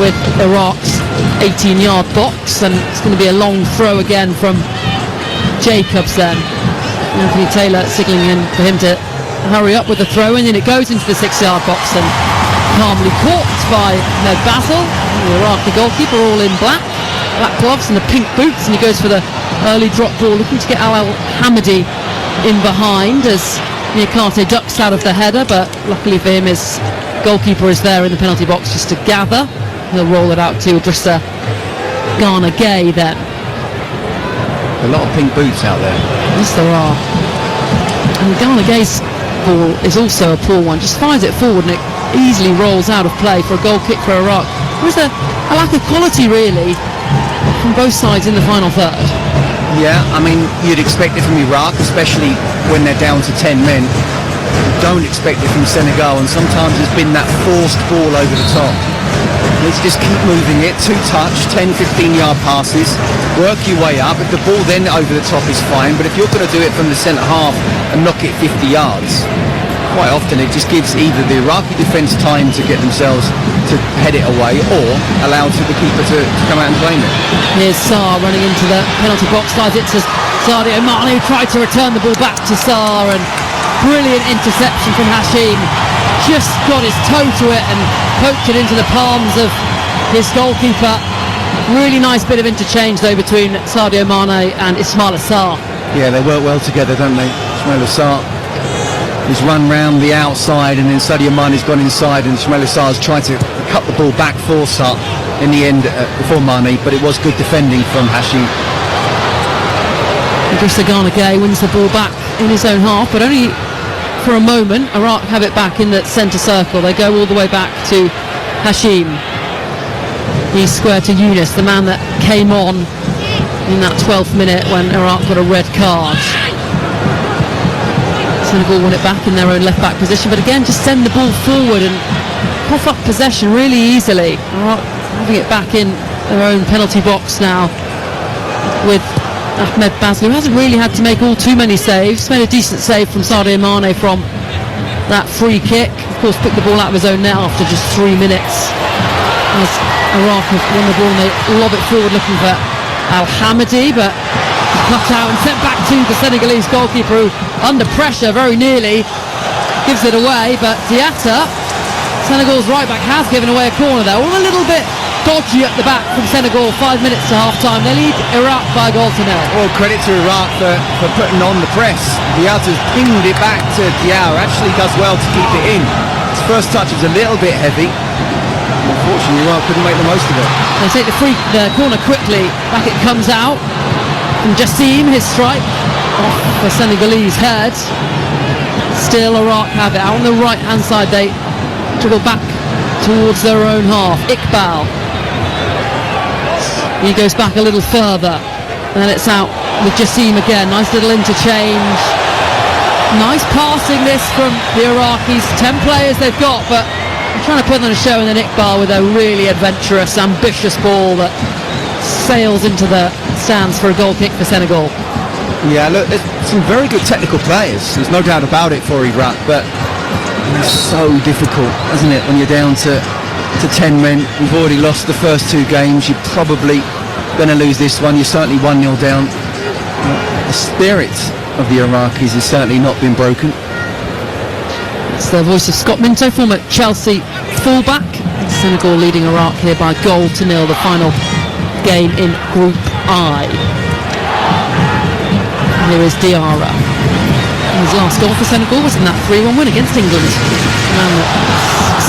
with Iraq's 18-yard box, and it's going to be a long throw again from Jacobs then. Anthony Taylor signalling in for him to hurry up with the throw-in, and it goes into the 6-yard box and calmly caught by Ahmed Basel, the Iraqi goalkeeper, all in black gloves and the pink boots, and he goes for the early drop ball, looking to get Al-Hamidi in behind as Niakate ducks out of the header, but luckily for him his goalkeeper is there in the penalty box just to gather. He'll roll it out to Idrissa Gana Gueye then. A lot of pink boots out there. Yes, there are. And Gana Gueye's ball is also a poor one. Just fires it forward and it easily rolls out of play for a goal kick for Iraq. There was a lack of quality, really, from both sides in the final third. Yeah, I mean, you'd expect it from Iraq, especially when they're down to 10 men. You don't expect it from Senegal, and sometimes there's been that forced ball over the top. Let's just keep moving it, 2-touch, 10, 15-yard passes, work your way up. If the ball then over the top is fine, but if you're going to do it from the centre half and knock it 50 yards, quite often it just gives either the Iraqi defence time to get themselves to head it away, or allow the keeper to come out and claim it. Here's Sarr running into the penalty box, slides it to Sadio Mane, who tried to return the ball back to Sarr, and brilliant interception from Hashim. Just got his toe to it and poked it into the palms of his goalkeeper. Really nice bit of interchange though between Sadio Mane and Ismaila Sarr. Yeah, they work well together, don't they? Ismaila Sarr has run round the outside, and then Sadio Mane's gone inside, and Ismaila Sarr's tried to cut the ball back for Sarr in the end before Mane, but it was good defending from Hashim. Idrissa Gana Gueye wins the ball back in his own half, but only for a moment. Iraq have it back in the centre circle. They go all the way back to Hashim. He's square to Yunus, the man that came on in that 12th minute when Iraq got a red card. Senegal won it back in their own left back position, but again just send the ball forward and cough up possession really easily. Iraq having it back in their own penalty box now with Ahmed Bazlou, who hasn't really had to make all too many saves. Made a decent save from Sadio Mane from that free kick. Of course picked the ball out of his own net after just 3 minutes. As Iraq have won the ball and they lob it forward looking for Al-Hamadi, but cut out and sent back to the Senegalese goalkeeper, who under pressure very nearly gives it away. But Diatta, Senegal's right back, has given away a corner there. All a little bit dodgy at the back from Senegal. 5 minutes to half time. They lead Iraq by a goal to nil. Well, credit to Iraq for putting on the press. Diatta's pinged it back to Diawara. Actually does well to keep it in. His first touch was a little bit heavy. Unfortunately, Iraq couldn't make the most of it. They take the corner quickly. Back it comes out from Jassim, his strike off the Senegalese head. Still Iraq have it. Out on the right hand side, they dribble back towards their own half. Iqbal, he goes back a little further, and then it's out with Jassim again. Nice little interchange. Nice passing this from the Iraqis. 10 players they've got, but they're trying to put on a show, and then Iqbal with a really adventurous, ambitious ball that sails into the stands for a goal kick for Senegal. Yeah, look, there's some very good technical players. There's no doubt about it for Iraq, but it's so difficult, isn't it, when you're down to 10 men. You've already lost the first 2 games. You're probably going to lose this one. You're certainly 1-0 down. The spirit of the Iraqis has certainly not been broken. It's the voice of Scott Minto, former Chelsea fullback. Senegal leading Iraq here by a goal to nil, the final game in Group I. Here is Diawara. His last goal for Senegal was in that 3-1 win against England. A man that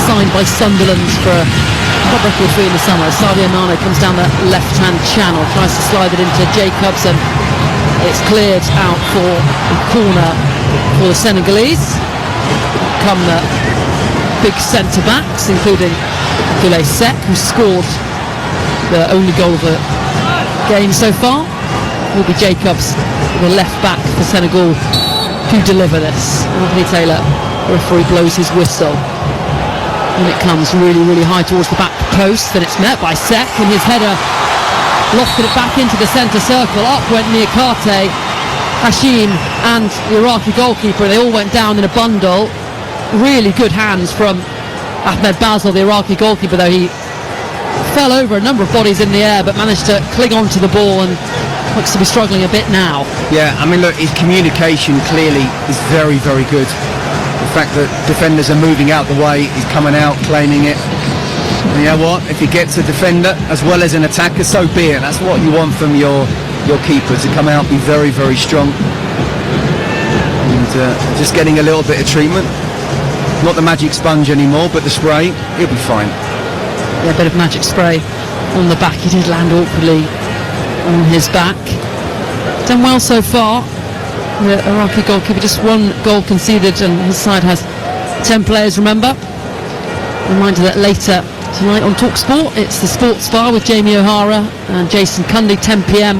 signed by Sunderland for a club record fee in the summer. Sadio Mane comes down the left-hand channel, tries to slide it into Jacobs, and it's cleared out for a corner for the Senegalese. Come the big centre-backs, including Abdoulaye Seck, who scored the only goal of the game so far. Will be Jacobs, the left-back for Senegal, to deliver this. Anthony Taylor, the referee, blows his whistle. And it comes really, really high towards the back post. Then it's met by Seck, and his header lofted it back into the centre circle. Up went Niakate, Hashim and the Iraqi goalkeeper. They all went down in a bundle. Really good hands from Ahmed Bazlou, the Iraqi goalkeeper, though he fell over a number of bodies in the air but managed to cling on to the ball and looks to be struggling a bit now. Yeah, I mean, look, his communication clearly is very, very good. The fact that defenders are moving out the way, he's coming out, claiming it. And you know what? If he gets a defender as well as an attacker, so be it. That's what you want from your keeper, to come out, be very, very strong. And just getting a little bit of treatment. Not the magic sponge anymore, but the spray, he'll be fine. Yeah, a bit of magic spray on the back. He did land awkwardly on his back. Done well so far. The Iraqi goalkeeper, just 1 goal conceded, and his side has 10 players, remember. Reminder that later tonight on TalkSport, it's the Sports Bar with Jamie O'Hara and Jason Cundy, 10 p.m.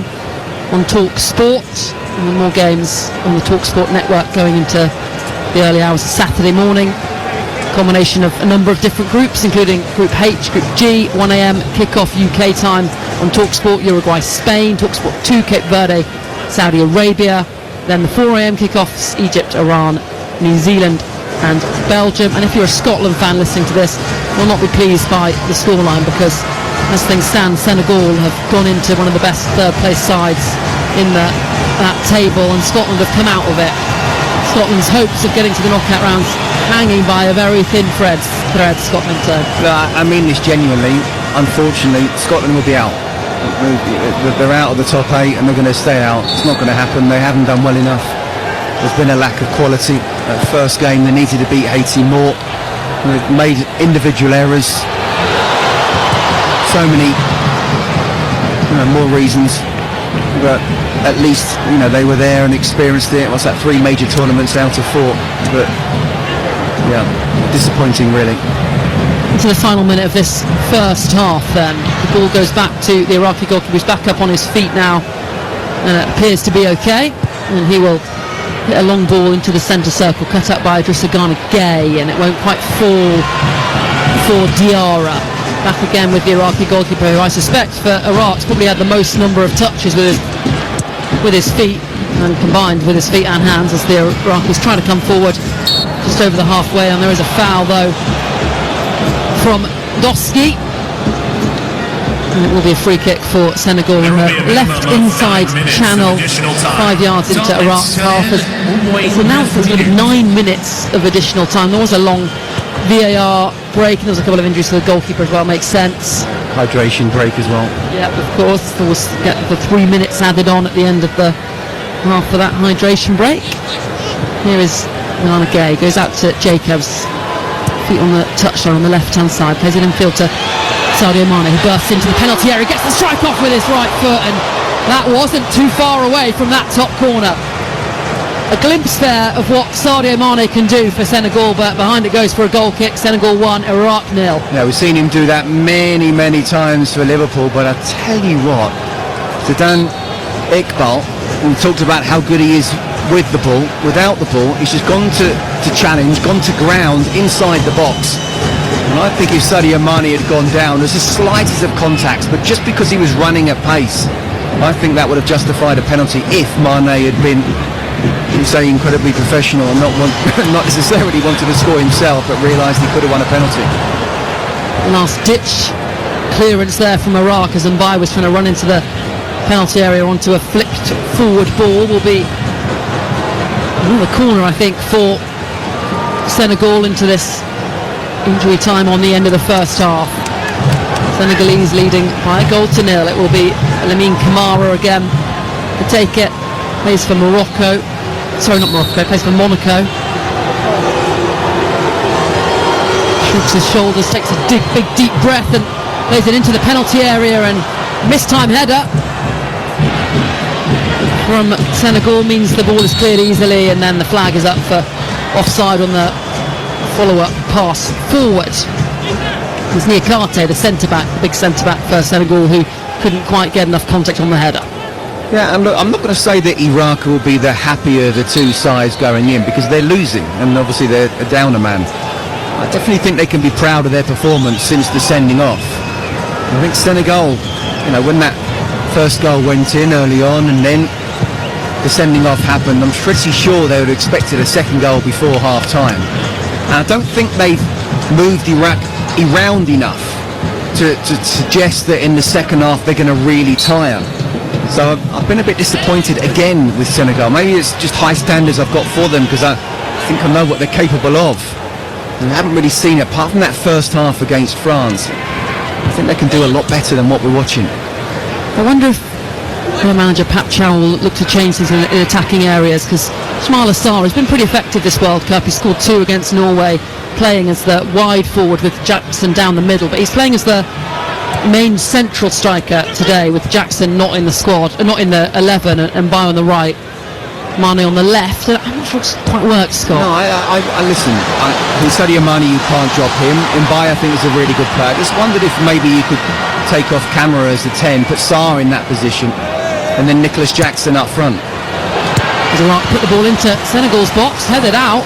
on TalkSport. And more games on the TalkSport network going into the early hours of Saturday morning. Combination of a number of different groups, including Group H, Group G, 1am kickoff UK time on TalkSport, Uruguay, Spain, TalkSport 2, Cape Verde, Saudi Arabia, then the 4am kickoffs, Egypt, Iran, New Zealand, and Belgium. And if you're a Scotland fan listening to this, you'll not be pleased by the scoreline, because as things stand, Senegal have gone into one of the best third place sides in that table, and Scotland have come out of it. Scotland's hopes of getting to the knockout rounds hanging by a very thin thread, Scotland. No, I mean this genuinely. Unfortunately, Scotland will be out. They're out of the top 8 and they're going to stay out. It's not going to happen. They haven't done well enough. There's been a lack of quality. That first game they needed to beat Haiti more. They've made individual errors. So many more reasons, but at least they were there and experienced it. What's that, 3 major tournaments out of 4? But yeah, disappointing really. Into the final minute of this first half, then the ball goes back to the Iraqi goalkeeper, who's back up on his feet now and it appears to be okay, and he will hit a long ball into the centre circle, cut up by Idrissa Gana Gay, and it won't quite fall for Diarra. Back again with the Iraqi goalkeeper, who I suspect for Iraq's probably had the most number of touches with his feet, and combined with his feet and hands, as the Iraqis try to come forward just over the halfway. And there is a foul though from Doski, and it will be a free kick for Senegal in the left inside channel, 5 yards into Iraq's half. It's announced there's going to be 9 minutes of additional time. There was a long VAR break, and there was a couple of injuries to the goalkeeper as well. Makes sense. Hydration break as well. Yeah, of course. There was the 3 minutes added on at the end of the half for that hydration break. Here is Gana Gay, goes out to Jacobs, feet on the touchline on the left hand side, plays it infield to Sadio Mane, who bursts into the penalty area, gets the strike off with his right foot, and that wasn't too far away from that top corner. A glimpse there of what Sadio Mane can do for Senegal, but behind it goes for a goal kick. Senegal 1, Iraq 0. Yeah, we've seen him do that many times for Liverpool, but I tell you what, Zidane Iqbal, we talked about how good he is with the ball. Without the ball, he's just gone to challenge, gone to ground inside the box. And I think if Sadio Mane had gone down, there's the slightest of contacts, but just because he was running at pace, I think that would have justified a penalty if Mane had been, say, incredibly professional and not necessarily wanted to score himself, but realised he could have won a penalty. Last ditch clearance there from Iraq as Mbaye was trying to run into the penalty area onto a flicked forward ball. Will be another corner, I think, for Senegal into this injury time on the end of the first half. Senegalese leading by a goal to 0. It will be Lamine Camara again to take it. Plays for Morocco. Sorry, not Morocco. Plays for Monaco. Shrugs his shoulders, takes a big deep breath and plays it into the penalty area, and mistime header from Senegal means the ball is cleared easily, and then the flag is up for offside on the follow-up pass forward. It's Niakate, the centre-back, the big centre-back for Senegal, who couldn't quite get enough contact on the header. Yeah, and look, I'm not going to say that Iraq will be the happier the two sides going in, because they're losing, and obviously they're a downer man. I definitely think they can be proud of their performance since the sending off. I think Senegal, when that first goal went in early on and then the sending off happened, I'm pretty sure they would have expected a second goal before half-time. And I don't think they've moved Iraq around enough to suggest that in the second half they're going to really tire. So I've been a bit disappointed again with Senegal. Maybe it's just high standards I've got for them, because I think I know what they're capable of. And I haven't really seen it, apart from that first half against France. I think they can do a lot better than what we're watching. I wonder if their manager Pat Chow will look to change things in attacking areas, because Ismaila Sarr has been pretty effective this World Cup. He scored 2 against Norway, playing as the wide forward with Jackson down the middle, but he's playing as the main central striker today, with Jackson not in the squad, not in the 11, and Mbaye on the right, Mane on the left. I'm not sure it's quite worked, Scott. No, I listen. Sadio Mane, you can't drop him. Mbaye, I think, is a really good player. I just wondered if maybe you could take off Camara as the 10, put Sarr in that position, and then Nicholas Jackson up front. Iraq put the ball into Senegal's box, headed out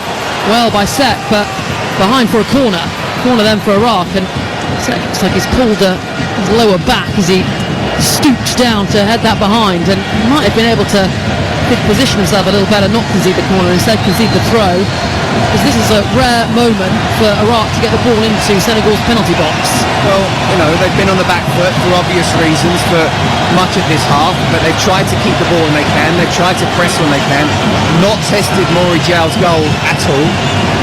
well by Seck, but behind for a corner then for Iraq, and Seck looks like he's pulled his lower back as he stooped down to head that behind, and might have been able to could position himself a little better, not concede the corner, instead concede the throw, because this is a rare moment for Iraq to get the ball into Senegal's penalty box. Well, you know, they've been on the back foot for obvious reasons for much of this half, but they've tried to keep the ball when they can, they've tried to press when they can, not tested Maury Diaw's goal at all.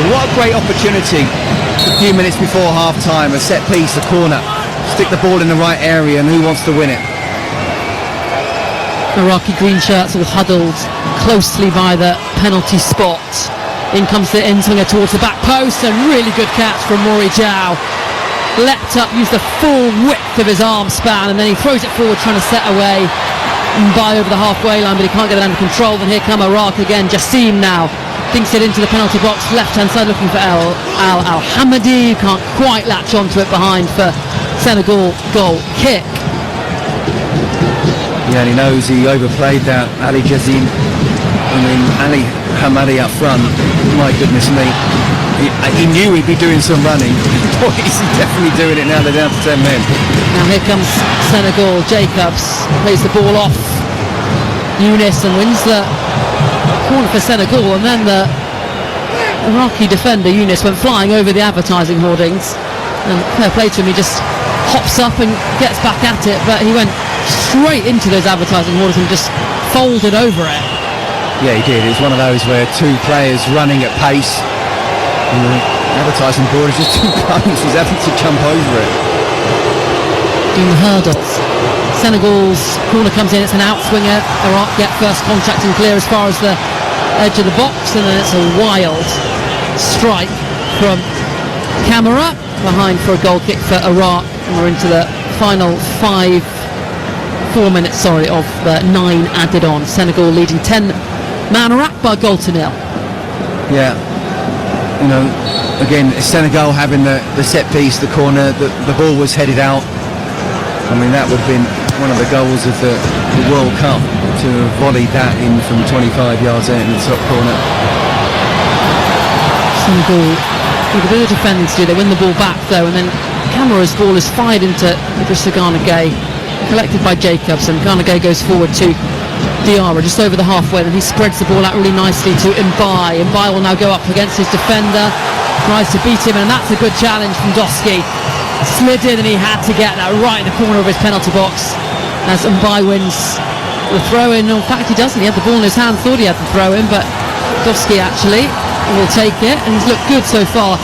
But what a great opportunity a few minutes before half-time, a set piece, a corner, stick the ball in the right area, and who wants to win it? Iraqi green shirts all huddled closely by the penalty spot. In comes the in-swinger towards the back post, and really good catch from Maury Diaw. Leapt up, used the full width of his arm span, and then he throws it forward trying to set away by over the halfway line, but he can't get it under control. And here come Iraq again. Jassim now thinks it into the penalty box, left-hand side looking for Al-Hamadi, can't quite latch onto it behind for Senegal goal kick. Yeah, and he knows he overplayed that, Ali Jassim. I mean, Ali Hamadi up front, my goodness me. He knew he'd be doing some running. Boy, is he definitely doing it now, they're down to 10 men. Now here comes Senegal. Jacobs plays the ball off Younis and wins the corner for Senegal, and then the Iraqi defender Younis went flying over the advertising hoardings, and fair play to him, he just hops up and gets back at it, but he went straight into those advertising hoardings and just folded over it. Yeah, he did. It was one of those where two players running at pace, and the advertising board is just too close. He's having to jump over it. Doing the hurdles. Senegal's corner comes in, it's an outswinger. Iraq get first contact and clear as far as the edge of the box, and then it's a wild strike from Camara behind for a goal kick for Iraq, and we're into the final 4 minutes of the 9 added on. Senegal leading 10-man Iraq by a goal to nil. Yeah, you know, again, Senegal having the set piece, the corner, the ball was headed out. I mean, that would have been one of the goals of the World Cup, to have volleyed that in from 25 yards out in the top corner. Senegal with a bit of defending to do. They win the ball back though, and then Camara's ball is fired into Idrissa Gana Gueye, collected by Jacobs, and Gana Gueye goes forward to Diarra just over the halfway, and he spreads the ball out really nicely to Mbaye. Mbaye will now go up against his defender, tries to beat him, and that's a good challenge from Doski. Slid in, and he had to get that right in the corner of his penalty box as Mbaye wins the throw in. In fact, he doesn't. He had the ball in his hand, thought he had the throw in, but Doski actually will take it, and he's looked good so far,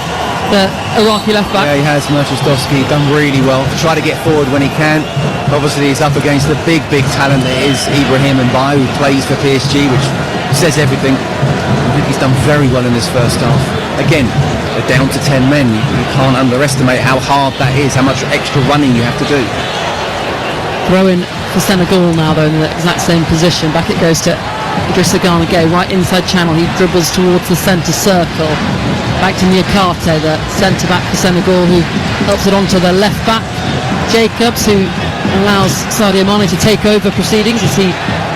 the Iraqi left back. Yeah, he has, Doski, done really well. Try to get forward when he can. Obviously, he's up against the big talent that is Ibrahim Mbaye, who plays for PSG, which says everything. I think he's done very well in this first half. Again, they're down to 10 men. You can't underestimate how hard that is, how much extra running you have to do. Throw in for Senegal now, though, in the exact same position. Back it goes to Idrissa Gana Gueye, right inside channel. He dribbles towards the centre circle. Back to Niakate, the centre-back for Senegal, who helps it onto the left-back. Jacobs, who allows Sadio Mane to take over proceedings as he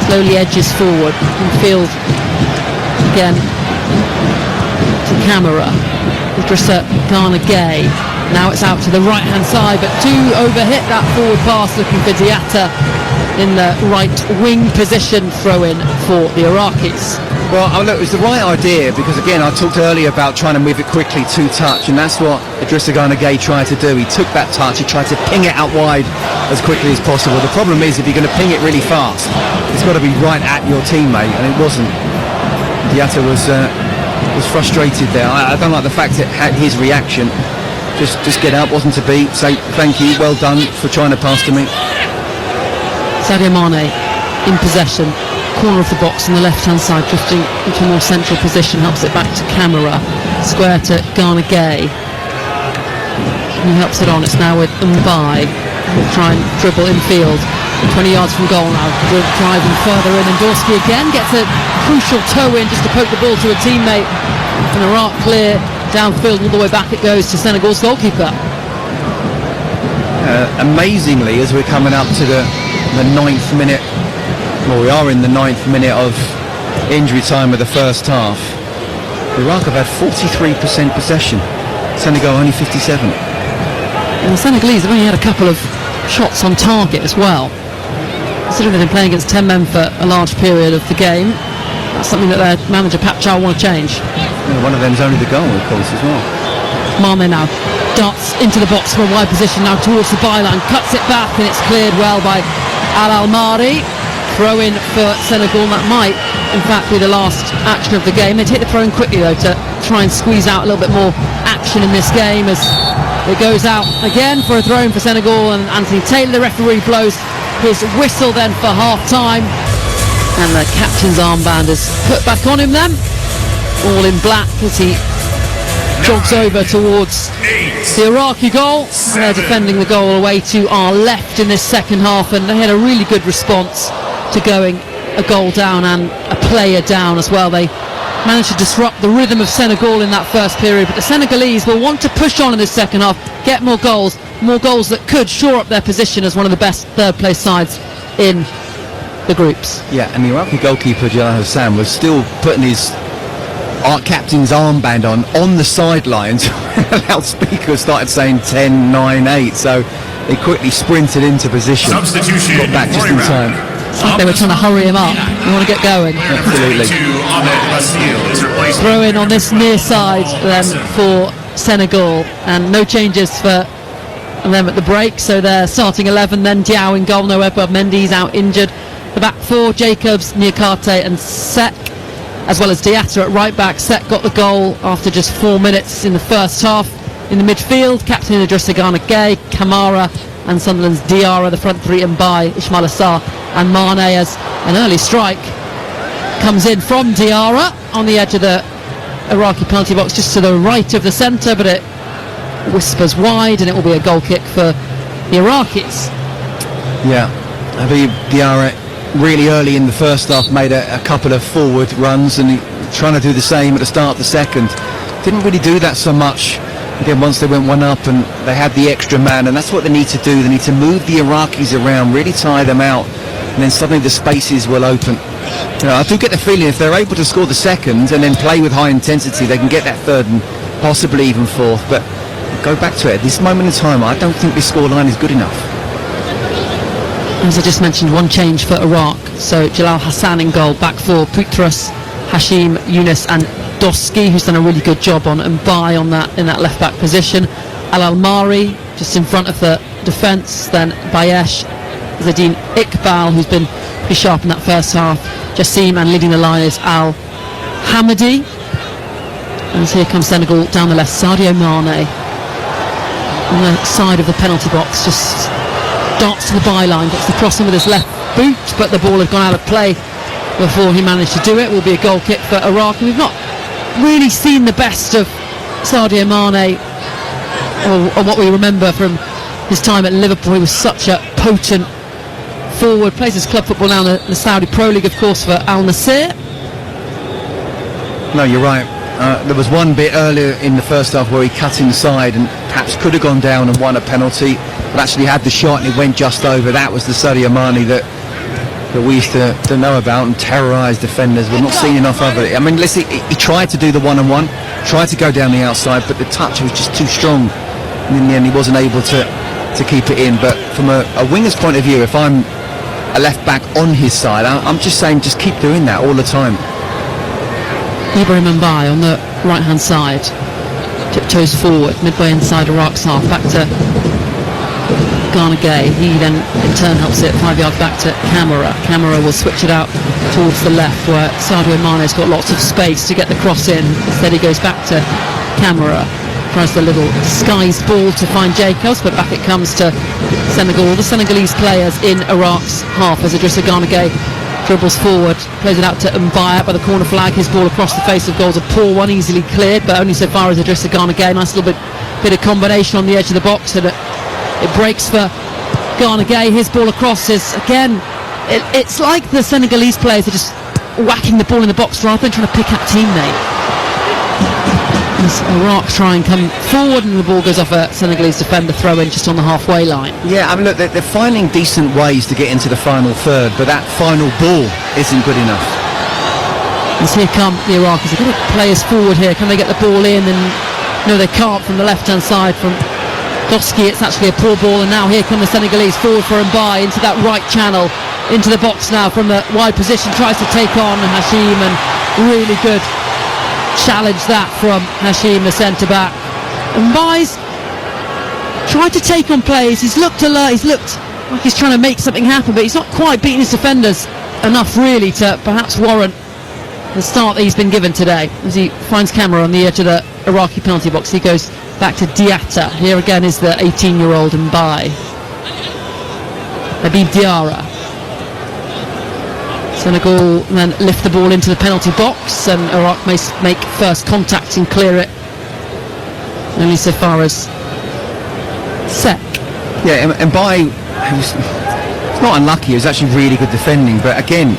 slowly edges forward. In field again to Camara. Idrissa Gana Gueye. Now it's out to the right-hand side, but two overhit that forward pass, looking for Diatta in the right wing position. Throw-in for the Iraqis. Well, look, it was the right idea, because again, I talked earlier about trying to move it quickly to touch, and that's what Idrissa Gana Gueye tried to do. He took that touch, he tried to ping it out wide as quickly as possible. The problem is, if you're going to ping it really fast, it's got to be right at your teammate, and it wasn't. Diatta was frustrated there. I don't like the fact that his reaction, just get up, wasn't to be, say thank you, well done for trying to pass to me. Sadio Mane in possession, corner of the box on the left-hand side, drifting into a more central position, helps it back to Camara, square to Gana Gueye. He helps it on, it's now with Mbaye. He'll try and dribble infield, 20 yards from goal now, driving further in, and Dorski again gets a crucial toe in just to poke the ball to a teammate, and Iraq clear downfield, all the way back it goes to Senegal's goalkeeper. Amazingly, as we're coming up to the 9th minute, well, we are in the 9th minute of injury time of the first half, Iraq have had 43% possession, Senegal only 57. And the Senegalese have only had a couple of shots on target as well, considering they've been playing against 10 men for a large period of the game. That's something that their manager Pat Chow want to change. Yeah, one of them's only the goal, of course, as well. Mane now darts into the box from a wide position, now towards the byline, cuts it back, and it's cleared well by Al Almari. Throw in for Senegal. That might in fact be the last action of the game. They take the throw in quickly though to try and squeeze out a little bit more action in this game, as it goes out again for a throw in for Senegal, and Anthony Taylor, the referee, blows his whistle then for half time, and the captain's armband is put back on him then, all in black, as he jogs over towards the Iraqi goal. And they're defending the goal away to our left in this second half, and they had a really good response to going a goal down and a player down as well. They managed to disrupt the rhythm of Senegal in that first period, but the Senegalese will want to push on in this second half, get more goals that could shore up their position as one of the best third place sides in the groups. Yeah, and the Iraqi goalkeeper Jalal Hassan was still putting his captain's armband on the sidelines. The loudspeaker started saying 10, 9, 8, so they quickly sprinted into position. Substitution. Got back just in time. It's like they were trying to hurry him up. They want to get going. Absolutely. Throw in on this near side then for Senegal, and no changes for them at the break, so they're starting 11 then. Diao in goal, no Edouard Mendy's out injured. The back four, Jacobs, Niakate and Sek, as well as Diatta at right back. Sek got the goal after just 4 minutes in the first half. In the midfield, captain Idrissa Gana Gueye, Kamara and Sunderland's Diarra, the front three, and by Ismail Assar and Mane, as an early strike comes in from Diarra on the edge of the Iraqi penalty box, just to the right of the centre, but it whispers wide, and it will be a goal kick for the Iraqis. Yeah, Habib Diarra really early in the first half made a couple of forward runs, and trying to do the same at the start of the second. Didn't really do that so much. Again, once they went one up and they had the extra man, and that's what they need to do. They need to move the Iraqis around, really tire them out, and then suddenly the spaces will open. You know, I do get the feeling if they're able to score the second and then play with high intensity, they can get that third and possibly even fourth. But go back to it, at this moment in time, I don't think this scoreline is good enough. As I just mentioned, one change for Iraq. So Jalal Hassan in goal, back four, Putras, Hashim, Yunus and Doski, who's done a really good job on and by on that in that left back position. Al Almari just in front of the defence, then Bayesh, Zadine Iqbal, who's been pretty sharp in that first half, Jassim, and leading the line is Al Hamadi. And here comes Senegal down the left, Sadio Mane on the side of the penalty box, just darts to the byline, gets the cross in with his left boot, but the ball had gone out of play before he managed to do it. Will be a goal kick for Iraq, and we've not really seen the best of Sadio Mane, or what we remember from his time at Liverpool. He was such a potent forward, plays his club football now in the Saudi Pro League, of course, for Al Nassr. No, you're right. There was one bit earlier in the first half where he cut inside and perhaps could have gone down and won a penalty, but actually had the shot and it went just over. That was the Sadio Mane that we used to know about and terrorise defenders. We're not seeing enough of it. I mean, listen, he tried to do the one-on-one, tried to go down the outside, but the touch was just too strong, and in the end he wasn't able to keep it in. But from a winger's point of view, if I'm a left back on his side, I'm just saying, just keep doing that all the time. Ibrahim Mbaye on the right hand side, tiptoes forward midway inside Iraq's half, back to Gana Gueye. He then in turn helps it 5 yards back to Camara will switch it out towards the left, where Sadio Mane's got lots of space to get the cross in. Instead he goes back to Camara, tries the little disguised ball to find Jacobs, but back it comes to Senegal. The Senegalese players in Iraq's half, as Idrissa Gana Gueye dribbles forward, plays it out to Mbaye by the corner flag. His ball across the face of goal is a poor one, easily cleared, but only so far as Idrissa Gana Gueye. Nice little bit of combination on the edge of the box, and it breaks for Gana Gueye. His ball across is, again, it's like the Senegalese players are just whacking the ball in the box rather than trying to pick out teammate. As Iraq try and come forward, and the ball goes off a Senegalese defender, throw in just on the halfway line. Yeah, I mean, look, they're finding decent ways to get into the final third, but that final ball isn't good enough. As here come the Iraqis. They've got to play us forward here. Can they get the ball in? And no, they can't from the left-hand side from Doski. It's actually a poor ball, and now here come the Senegalese forward for Mbaye into that right channel, into the box now from the wide position, tries to take on Hashim, and Really good challenge that from Hashim, the centre-back. And Mbai's tried to take on plays. He's looked alert, he's looked like he's trying to make something happen, but he's not quite beaten his defenders enough really to perhaps warrant the start that he's been given today. As he finds camera on the edge of the Iraqi penalty box, he goes back to Diatta. Here again is the 18-year-old Mbai. Habib Diarra. Senegal then lift the ball into the penalty box, and Iraq may make first contact and clear it only so far as Sek. Yeah, and it's not unlucky. He was actually really good defending, but again,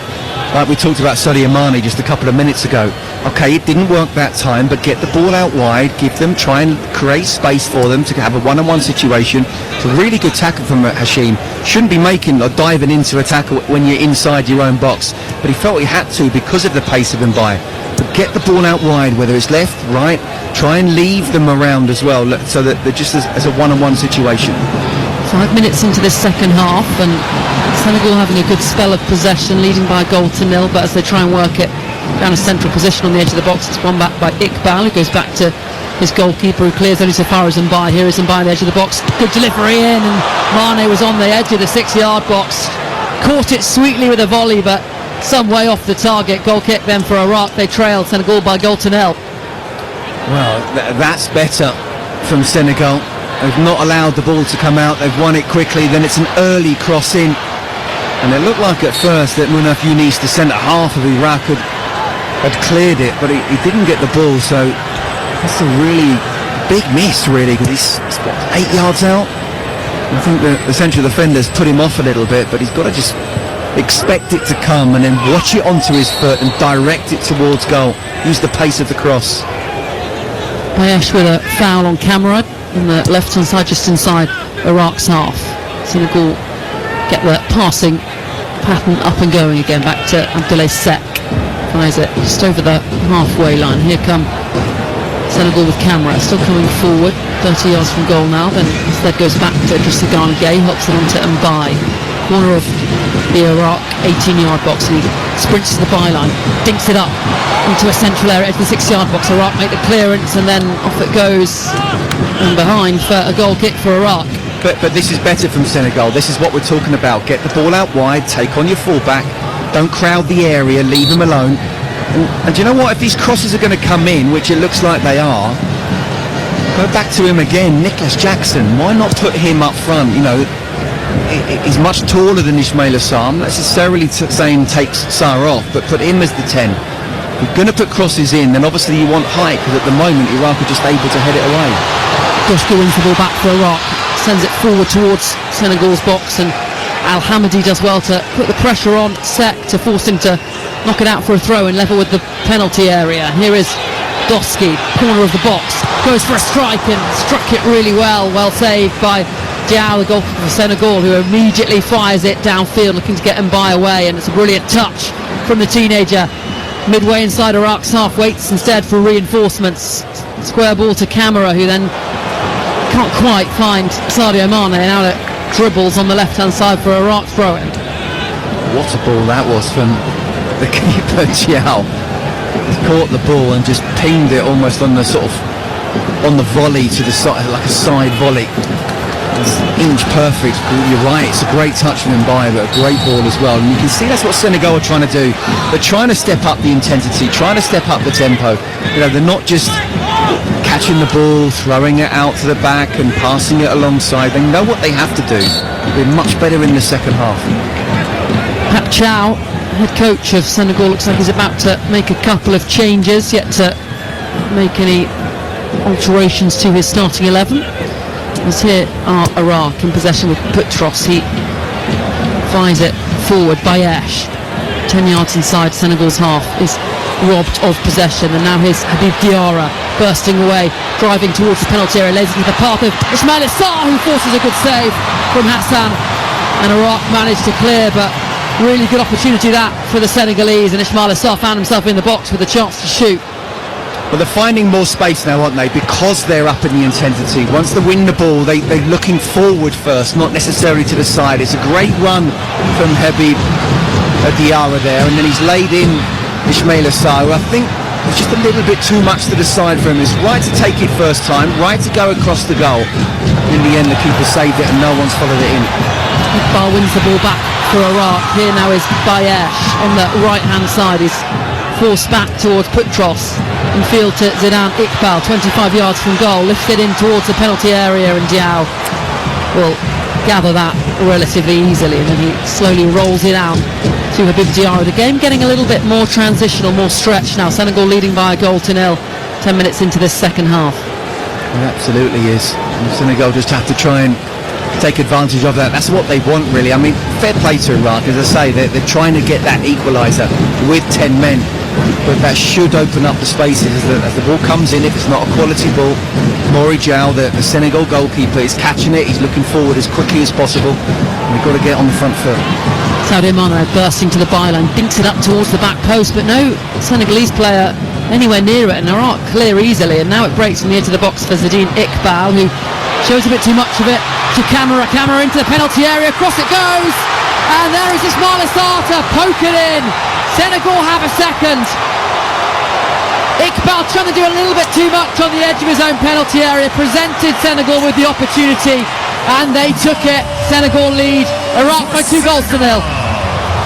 like we talked about Sadio Mane just a couple of minutes ago. Okay, it didn't work that time, but get the ball out wide, try and create space for them to have a one-on-one situation. It's a really good tackle from Hashim. Shouldn't be making or diving into a tackle when you're inside your own box, but he felt he had to because of the pace of Mbai. But get the ball out wide, whether it's left, right, try and leave them around as well, so that they're just as a one-on-one situation. 5 minutes into this second half, and Senegal having a good spell of possession, leading by a goal to nil, but as they try and work it down a central position on the edge of the box, it's won back by Iqbal, who goes back to his goalkeeper, who clears only so far as Mbai. Here is Mbai on the edge of the box. Good delivery in, and Mane was on the edge of the 6-yard box. Caught it sweetly with a volley, but some way off the target. Goal kick then for Iraq. They trailed Senegal by goal to nil. Well, that's better from Senegal. They've not allowed the ball to come out. They've won it quickly. Then it's an early cross in. And it looked like at first that Munaf Younis, the centre-half of Iraq, had cleared it, but he didn't get the ball. So that's a really big miss, really, because he's 8 yards out. I think the central defender's put him off a little bit, but he's got to just expect it to come and then watch it onto his foot and direct it towards goal. Use the pace of the cross. Bayesh with a foul on camera on the left-hand side, just inside Iraq's half. Senegal get the passing pattern up and going again, back to Abdoulaye Sek. Fires it just over the halfway line. Here come Senegal with camera, still coming forward, 30 yards from goal now, then instead goes back to Idrissa Gana Gueye, hops it onto Mbai. Corner of the Iraq 18-yard box, and he sprints to the byline, dinks it up into a central area, edge of the 6-yard box. Iraq make the clearance, and then off it goes and behind for a goal kick for Iraq. But this is better from Senegal. This is what we're talking about. Get the ball out wide, take on your fullback, don't crowd the area, leave them alone. And do you know what? If these crosses are going to come in, which it looks like they are, go back to him again, Nicholas Jackson. Why not put him up front? You know, he's much taller than Ismail Assar. I'm not necessarily saying take Sarr off, but put him as the 10. If you're going to put crosses in, then obviously you want height, because at the moment Iraq are just able to head it away. Doshki wins the ball back for Iraq, sends it forward towards Senegal's box, and Al-Hamadi does well to put the pressure on Sek to force him to knock it out for a throw and level with the penalty area. Here is Doshki, corner of the box, goes for a strike and struck it really well saved by Diao, the goalkeeper for Senegal, who immediately fires it downfield looking to get Mbai away, and it's a brilliant touch from the teenager. Midway inside Iraq's half, waits instead for reinforcements. Square ball to Camara, who then can't quite find Sadio Mane, and now it dribbles on the left-hand side for Iraq throw-in. What a ball that was from the keeper, Diao. He caught the ball and just pinged it almost on the on the volley to the side, like a side volley. It's inch perfect. You're right, it's a great touch from Mbai, but a great ball as well. And you can see that's what Senegal are trying to do. They're trying to step up the intensity, trying to step up the tempo. You know, they're not just catching the ball, throwing it out to the back and passing it alongside. They know what they have to do. They'll be much better in the second half. Pap Chow, head coach of Senegal, looks like he's about to make a couple of changes, yet to make any alterations to his starting 11. As here are Iraq in possession with Putros. He fires it forward. Bayesh, 10 yards inside Senegal's half, is robbed of possession, and now here's Habib Diarra bursting away, driving towards the penalty area, lays into the path of Ismail Assar, who forces a good save from Hassan, and Iraq managed to clear, but really good opportunity that for the Senegalese, and Ismail Assar found himself in the box with a chance to shoot. Well, they're finding more space now, aren't they? Because they're up in the intensity. Once they win the ball, they're looking forward first, not necessarily to the side. It's a great run from Habib Diarra there, and then he's laid in Ismail Assar, who I think was just a little bit too much to the side for him. It's right to take it first time, right to go across the goal. In the end, the keeper saved it and no one's followed it in. Iqbal wins the ball back for Iraq. Here now is Bayesh on the right-hand side. He's forced back towards Putros. In field to Zidane Iqbal, 25 yards from goal. Lifted in towards the penalty area, and Diao will gather that relatively easily, and then he slowly rolls it out to Habib Diarra. The game getting a little bit more transitional, more stretched now. Senegal leading by a goal to nil 10 minutes into this second half. It absolutely is. And Senegal just have to try and take advantage of that. That's what they want, really. I mean, fair play to Iraq. As I say, they're trying to get that equaliser with 10 men, but that should open up the spaces as the ball comes in. If it's not a quality ball, Mori Diao, the Senegal goalkeeper, is catching it. He's looking forward as quickly as possible. We've got to get on the front foot. Sadio Mane bursting to the byline, dinks it up towards the back post, but no Senegalese player anywhere near it, and Iraq clear easily. And now it breaks from the edge of the box for Zidane Iqbal, who shows a bit too much of it to Camera into the penalty area. Across it goes, and there is Ismail Assar to poke it in. Senegal have a second. Iqbal trying to do a little bit too much on the edge of his own penalty area, presented Senegal with the opportunity, and they took it. Senegal lead Iraq by 2 goals to nil.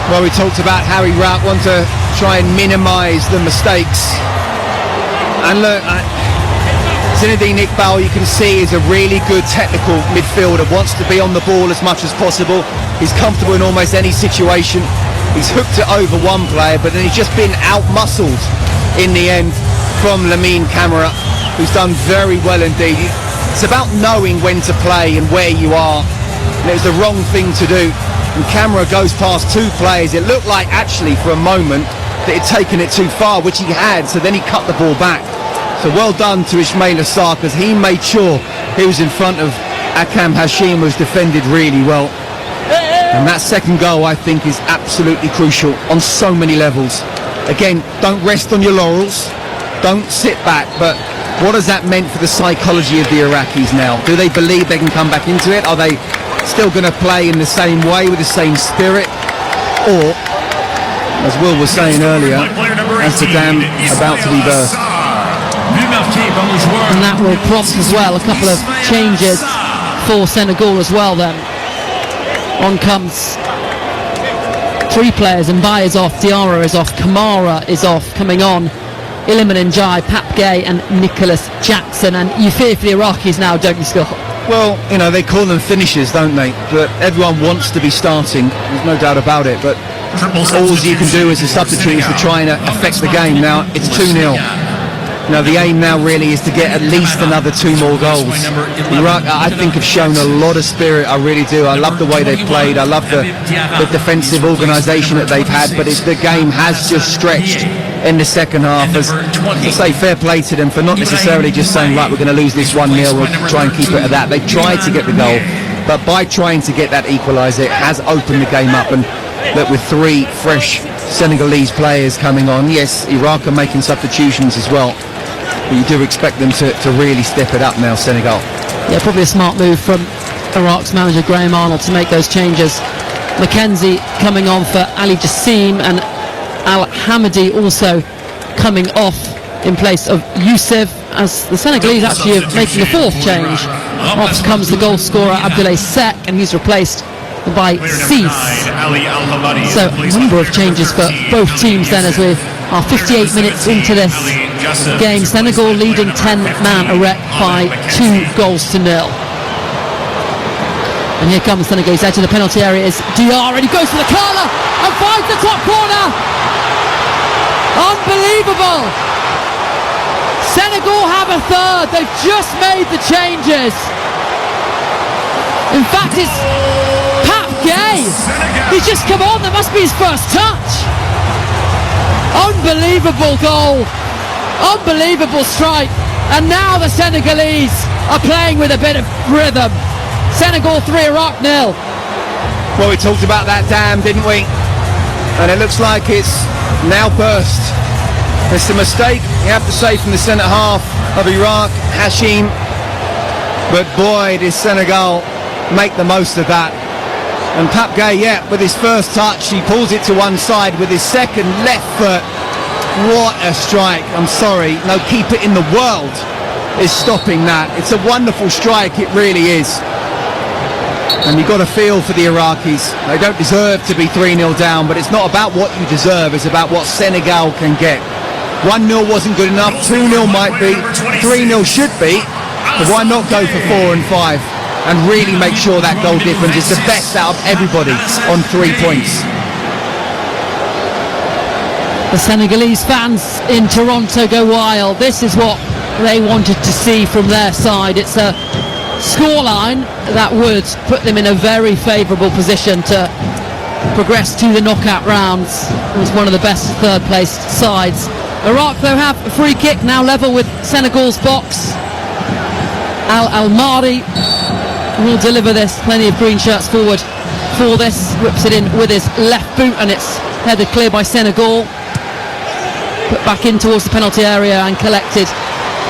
Well, we talked about how Iraq want to try and minimise the mistakes. And look, Zinedine Iqbal, you can see, is a really good technical midfielder, wants to be on the ball as much as possible. He's comfortable in almost any situation. He's hooked it over one player, but then he's just been out-muscled in the end from Lamine Camara, who's done very well indeed. It's about knowing when to play and where you are, and it was the wrong thing to do. And Camara goes past 2 players. It looked like, actually, for a moment, that he'd taken it too far, which he had, so then he cut the ball back. So well done to Ismail Assar, because he made sure he was in front of Akam Hashim, who's defended really well. And that second goal, I think, is absolutely crucial on so many levels. Again, don't rest on your laurels, don't sit back, but what has that meant for the psychology of the Iraqis now? Do they believe they can come back into it? Are they still going to play in the same way, with the same spirit? Or, as Will was saying earlier, as the dam about to be burst? And that will prompt as well a couple of changes for Senegal as well then. On comes 3 players, and Mbaye is off, Diarra is off, Kamara is off. Coming on, Iliman Ndiaye, Pap Gay and Nicholas Jackson. And you fear for the Iraqis now, don't you, Scott? Well, you know, they call them finishers, don't they? But everyone wants to be starting, there's no doubt about it. But all you can do as a substitute is to try and affect the game. Now, it's 2-0. You know, the aim now really is to get at least another 2 more goals. Iraq, I think, have shown a lot of spirit. I really do. I love the way they've played. I love the defensive organisation that they've had. But the game has just stretched in the second half. As I say, fair play to them for not necessarily just saying, right, we're going to lose this 1-0, we'll try and keep it at that. They've tried to get the goal, but by trying to get that equaliser, it has opened the game up. And look, with 3 fresh Senegalese players coming on, yes, Iraq are making substitutions as well. But you do expect them to really step it up now, Senegal. Yeah, probably a smart move from Iraq's manager Graham Arnold to make those changes. Mackenzie coming on for Ali Jassim, and Al Hamadi also coming off in place of Youssef, as the Senegalese actually are making a 4th change. Off comes the goal scorer Abdoulaye Seck, and he's replaced by Cease. So a number of changes for both teams then, as we are 58 minutes into this game. Senegal leading 10-man Iraq by 2 goals to nil. And here comes Senegal's edge of the penalty area is Diarra, and he goes for the curler and finds the top corner. Unbelievable. Senegal have a 3rd. They've just made the changes. In fact, it's Pap Gay. He's just come on. That must be his first touch. Unbelievable goal. Unbelievable strike. And now the Senegalese are playing with a bit of rhythm. Senegal 3, Iraq 0. Well, we talked about that dam, didn't we? And it looks like it's now burst. It's a mistake, you have to say, from the centre half of Iraq, Hashim. But boy, did Senegal make the most of that. And Pap Gay, yeah, with his first touch, he pulls it to one side with his second left foot. What a strike. I'm sorry, no keeper in the world is stopping that. It's a wonderful strike, it really is. And you've got to feel for the Iraqis. They don't deserve to be 3-0 down, but it's not about what you deserve, it's about what Senegal can get. 1-0 wasn't good enough, 2-0 might be, 3-0 should be, but why not go for 4 and 5 and really make sure that goal difference is the best out of everybody on 3 points. The Senegalese fans in Toronto go wild. This is what they wanted to see from their side. It's a scoreline that would put them in a very favourable position to progress to the knockout rounds. It was one of the best third place sides. Iraq though have a free kick, now level with Senegal's box. Al-Mari will deliver this. Plenty of green shirts forward for this. Whips it in with his left boot and it's headed clear by Senegal. Put back in towards the penalty area and collected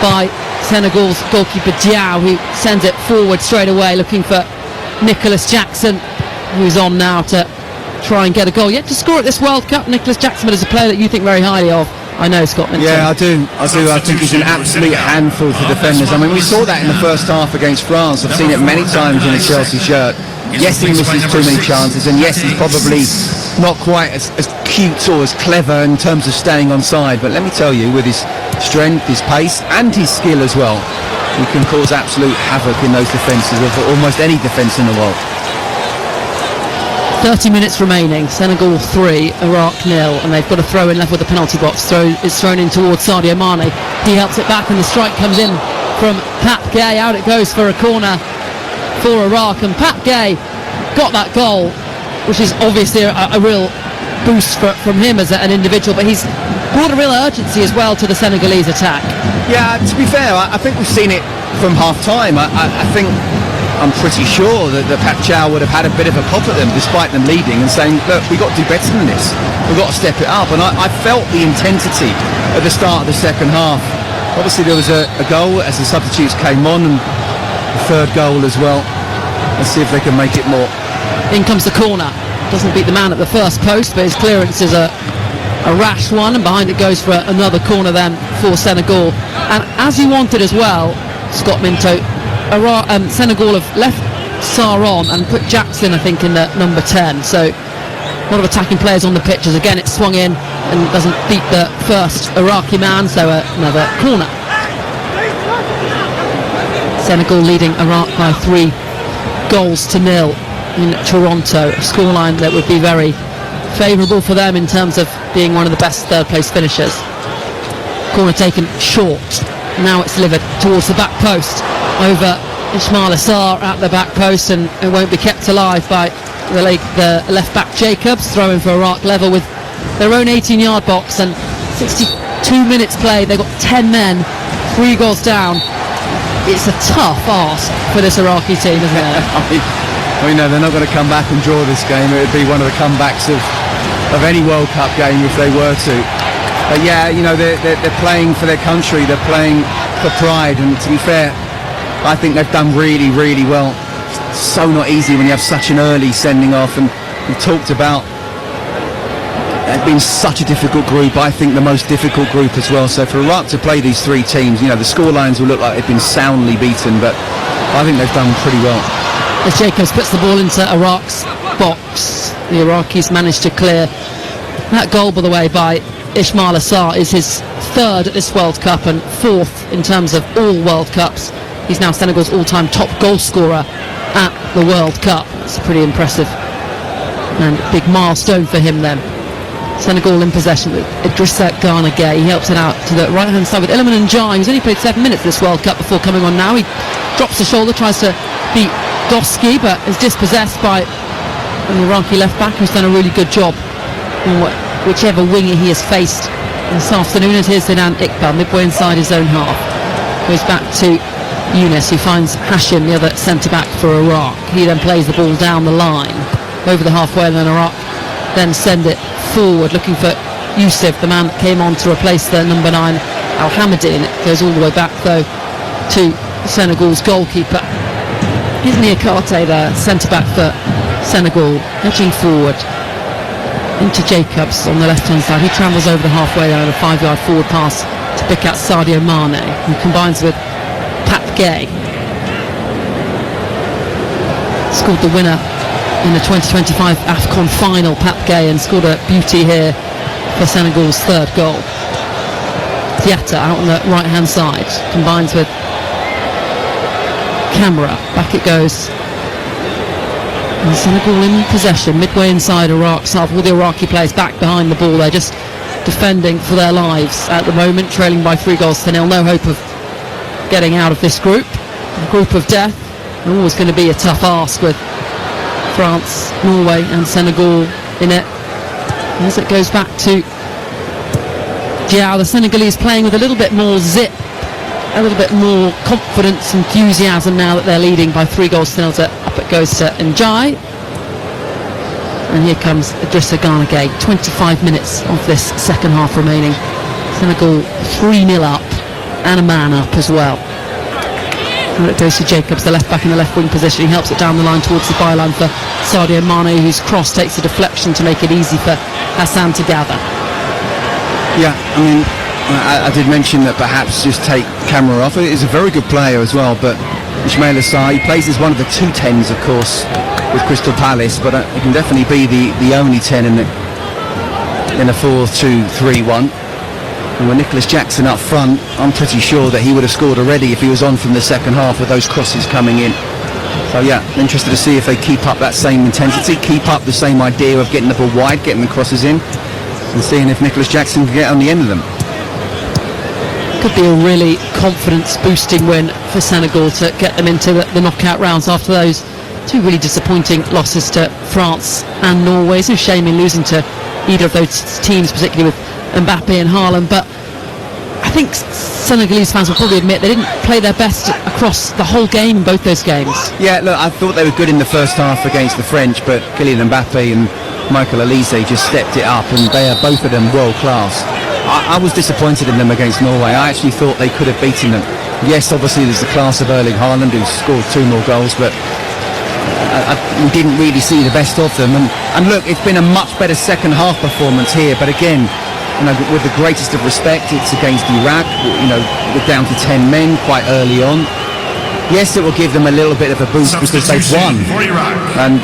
by Senegal's goalkeeper Diao, who sends it forward straight away looking for Nicholas Jackson, who's on now to try and get a goal. Yet to score at this World Cup. Nicholas Jackson is a player that you think very highly of. I know, Scott Minton. Yeah, I do. I think he's an absolute handful for defenders. I mean, we saw that in the first half against France. I've seen it many times in a Chelsea shirt. Yes, he misses too many chances, and yes, he's probably not quite as cute or as clever in terms of staying on side. But let me tell you, with his strength, his pace, and his skill as well, he can cause absolute havoc in those defences of almost any defence in the world. 30 minutes remaining, Senegal 3, Iraq 0, and they've got a throw in left with the penalty box. It's thrown in towards Sadio Mane. He helps it back and the strike comes in from Pat Gay. Out it goes for a corner for Iraq, and Pat Gay got that goal, which is obviously a real boost from him as an individual, but he's brought a real urgency as well to the Senegalese attack. Yeah, to be fair, I think we've seen it from half-time. I'm pretty sure that Pat Chow would have had a bit of a pop at them despite them leading and saying, look, we've got to do better than this. We've got to step it up. And I felt the intensity at the start of the second half. Obviously there was a goal as the substitutes came on, and the third goal as well. Let's see if they can make it more. In comes the corner. Doesn't beat the man at the first post, but his clearance is a rash one, and behind it goes for another corner then for Senegal. And as he wanted as well, Scott Minto, Senegal have left Sarr on and put Jackson, I think, in the number 10. So a lot of attacking players on the pitches. Again, it's swung in and doesn't beat the first Iraqi man, so another corner. Senegal leading Iraq by 3-0 in Toronto. A scoreline that would be very favourable for them in terms of being one of the best third place finishers. Corner taken short. Now it's delivered towards the back post over Ismail Assar at the back post, and it won't be kept alive by the left back Jacobs, throwing for Iraq level with their own 18-yard box. And 62 minutes played, they've got 10 men, 3 goals down. It's a tough ask for this Iraqi team, isn't it? I mean, no, they're not going to come back and draw this game. It would be one of the comebacks of any World Cup game if they were to. But yeah, you know, they're playing for their country, they're playing for pride, and to be fair, I think they've done really, really well. It's so not easy when you have such an early sending off, and we talked about it's been such a difficult group. I think the most difficult group as well. So for Iraq to play these 3 teams, you know, the scorelines will look like they've been soundly beaten, but I think they've done pretty well. As Jacobs puts the ball into Iraq's box, the Iraqis managed to clear. That goal, by the way, by Ismail Assar is his 3rd at this World Cup and 4th in terms of all World Cups. He's now Senegal's all-time top goal scorer at the World Cup. That's pretty impressive and a big milestone for him then. Senegal in possession with Idrissa Gana Gueye. He helps it out to the right-hand side with Iliman Ndiaye, who's only played 7 minutes this World Cup before coming on now. He drops the shoulder, tries to beat Goski, but is dispossessed by an Iraqi left-back who's done a really good job on whichever winger he has faced this afternoon. It is Sinan Iqbal, midway inside his own half. Goes back to Younes, who finds Hashim, the other centre-back for Iraq. He then plays the ball down the line, over the halfway, and then Iraq then send it forward, looking for Youssef, the man that came on to replace the number 9 Al-Hamadi, and it goes all the way back, though, to Senegal's goalkeeper. Isn't Niakate there, centre-back for Senegal, edging forward. into Jacobs on the left-hand side. He travels over the halfway line, a 5-yard forward pass to pick out Sadio Mane, who combines with Pat Gay. Scored the winner in the 2025 AFCON final, Pat Gay, and scored a beauty here for Senegal's third goal. Diatta out on the right-hand side, combines with Camera. Back it goes. And Senegal in possession, midway inside Iraq's half. All the Iraqi players back behind the ball. They're just defending for their lives at the moment, trailing by 3-0. No hope of getting out of this group. A group of death. Always going to be a tough ask with France, Norway and Senegal in it. As it goes back to Diao, the Senegalese playing with a little bit more zip, a little bit more confidence, enthusiasm now that they're leading by 3-0. Up it goes to Njai. And here comes Idrissa Gana Gueye. 25 minutes of this second half remaining. Senegal 3-0 up and a man up as well. And it goes to Jacobs, the left back in the left wing position. He helps it down the line towards the byline for Sadio Mane, whose cross takes a deflection to make it easy for Hassan to gather. Yeah, I mean, I did mention that perhaps just take Camera off. He's a very good player as well, but Ismail Assar, he plays as one of the 2 10s, of course, with Crystal Palace, but he can definitely be the only 10 in a 4-2-3-1. And with Nicholas Jackson up front, I'm pretty sure that he would have scored already if he was on from the second half with those crosses coming in. So yeah, interested to see if they keep up that same intensity, keep up the same idea of getting the ball wide, getting the crosses in, and seeing if Nicholas Jackson can get on the end of them. Could be a really confidence-boosting win for Senegal to get them into the knockout rounds after those 2 really disappointing losses to France and Norway. It's a shame in losing to either of those teams, particularly with Mbappe and Haaland, but I think Senegalese fans will probably admit they didn't play their best across the whole game in both those games. Yeah, look, I thought they were good in the first half against the French, but Kylian Mbappe and Michael Olise just stepped it up, and they are both of them world class. I was disappointed in them against Norway. I actually thought they could have beaten them. Yes, obviously there's the class of Erling Haaland, who scored 2 more goals, but we didn't really see the best of them. And look, it's been a much better second half performance here, but again, with the greatest of respect, it's against Iraq. We're down to 10 men quite early on. Yes, it will give them a little bit of a boost because they've won, and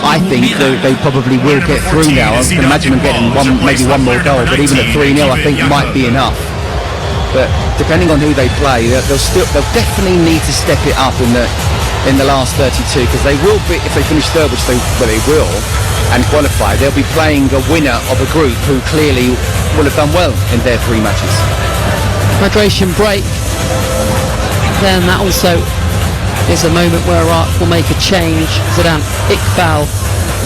I think they probably will get through now. I can imagine them getting maybe one more goal, but even at 3-0 I think might be enough. But depending on who they play, they'll definitely need to step it up in the last 32, because they will be, if they finish third, which they will, and qualify, they'll be playing a winner of a group who clearly will have done well in their 3 matches. Hydration break. Then that also is a moment where Iraq will make a change. Zidane Iqbal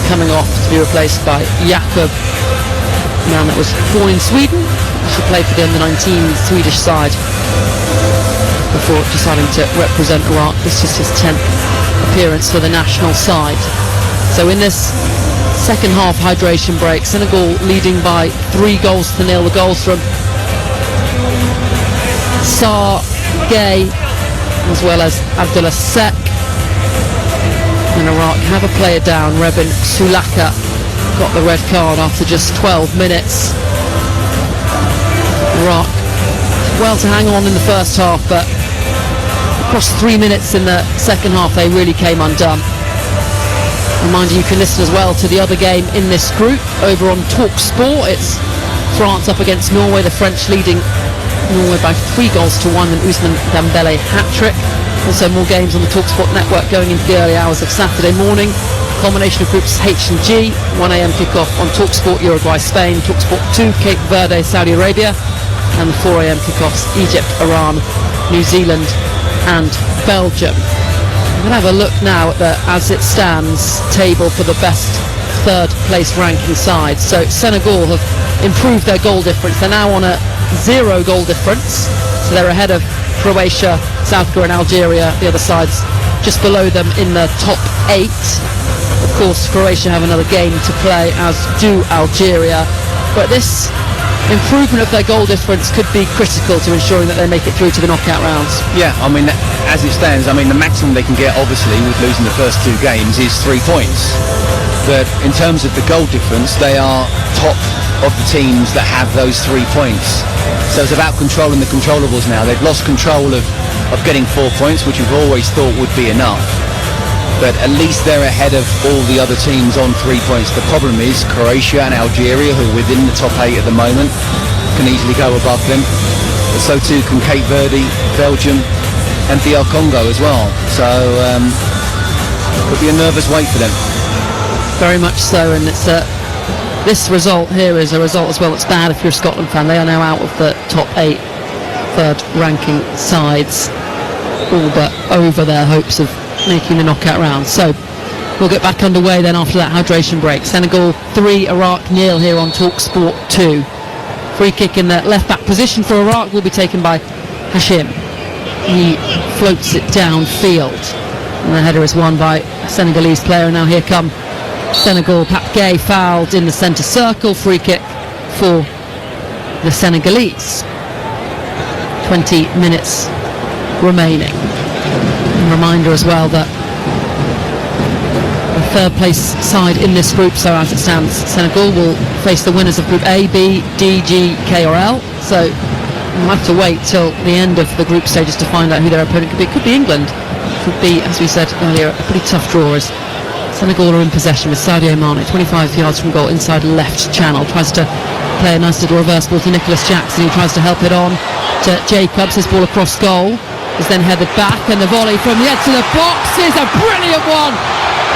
coming off to be replaced by Jakob, a man that was born in Sweden. She played for the under-19 Swedish side before deciding to represent Iraq. This is his 10th appearance for the national side. So in this second half hydration break, Senegal leading by 3-0. The goals from Sarr, Gay, as well as Abdullah Sek. And Iraq have a player down. Rebin Sulaka got the red card after just 12 minutes. Iraq well to hang on in the first half, but across 3 minutes in the second half they really came undone. Reminder, you can listen as well to the other game in this group over on Talk Sport. It's France up against Norway, the French leading Norway by 3-1, and Ousmane Dembele hat-trick. Also more games on the TalkSport network going into the early hours of Saturday morning. Combination of groups H and G, 1am kickoff on TalkSport Uruguay, Spain, TalkSport 2 Cape Verde, Saudi Arabia, and the 4am kickoffs Egypt, Iran, New Zealand and Belgium. I'm going to have a look now at the as it stands table for the best third place ranking side. So Senegal have improved their goal difference. They're now on a 0 goal difference, so they're ahead of Croatia, South Korea and Algeria. The other sides just below them in the top 8. Of course, Croatia have another game to play, as do Algeria, but this improvement of their goal difference could be critical to ensuring that they make it through to the knockout rounds. Yeah, I mean, as it stands, I mean, the maximum they can get, obviously, with losing the first 2 games is 3 points. that in terms of the goal difference, they are top of the teams that have those 3 points. So it's about controlling the controllables now. They've lost control of getting 4 points, which we've always thought would be enough. But at least they're ahead of all the other teams on 3 points. The problem is Croatia and Algeria, who are within the top 8 at the moment, can easily go above them. But so too can Cape Verde, Belgium and DR Congo as well. So could be a nervous wait for them. Very much so, and it's this result here is a result as well that's bad if you're a Scotland fan. They are now out of the top 8 third ranking sides, all but over their hopes of making the knockout round. So we'll get back underway then after that hydration break. Senegal 3, Iraq 0 here on TalkSport 2. Free kick in the left back position for Iraq will be taken by Hashim. He floats it downfield, and the header is won by a Senegalese player. Now here come Senegal. Pape Gueye fouled in the centre circle. Free kick for the Senegalese. 20 minutes remaining. And reminder as well that the third place side in this group, so as it stands, Senegal will face the winners of Group A, B, D, G, K or L. So we'll have to wait till the end of the group stages to find out who their opponent could be. It could be England. It could be, as we said earlier, a pretty tough draw as Senegal are in possession with Sadio Mane, 25 yards from goal, inside left channel. Tries to play a nice little reverse ball to Nicholas Jackson, who tries to help it on to Jacobs. His ball across goal is then headed back, and the volley from the edge to the box is a brilliant one.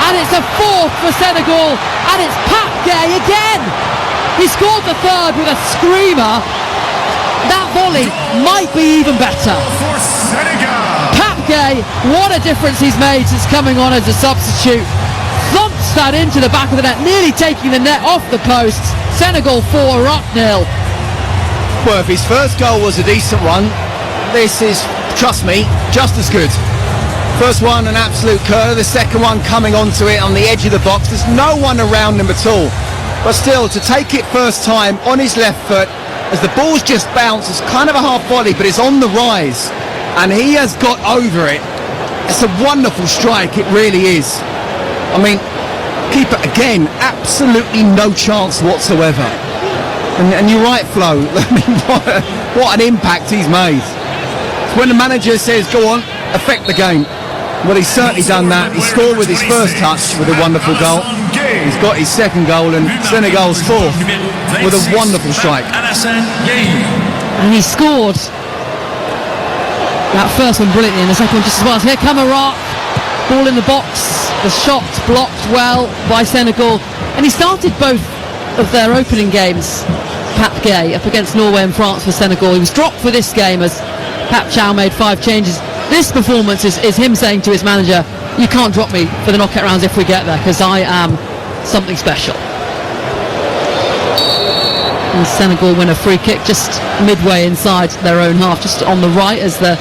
And it's a fourth for Senegal, and it's Pape Gueye again. He scored the third with a screamer. That volley might be even better. For Senegal. Pape Gueye, what a difference he's made since coming on as a substitute. Thumps that into the back of the net, nearly taking the net off the posts. Senegal 4, Iraq 0. Well, if his first goal was a decent one, this is, trust me, just as good. First one, an absolute curler. The second one coming onto it on the edge of the box. There's no one around him at all. But still, to take it first time on his left foot, as the ball's just bounced, it's kind of a half volley, but it's on the rise. And he has got over it. It's a wonderful strike, it really is. I mean, keeper, again, absolutely no chance whatsoever. And you're right, Flo. I mean, what an impact he's made. It's when the manager says, go on, affect the game. Well, he's certainly done that. He scored with his first touch with a wonderful goal. He's got his second goal, and Senegal's fourth with a wonderful strike. And he scored that first one brilliantly, and the second one just as well. So here come Iraq, ball in the box, the shot blocked well by Senegal, and he started both of their opening games, Pape Gueye, up against Norway and France for Senegal. He was dropped for this game as Pap Chow made 5 changes. This performance is him saying to his manager, you can't drop me for the knockout rounds if we get there, because I am something special. And Senegal win a free kick just midway inside their own half, just on the right, as the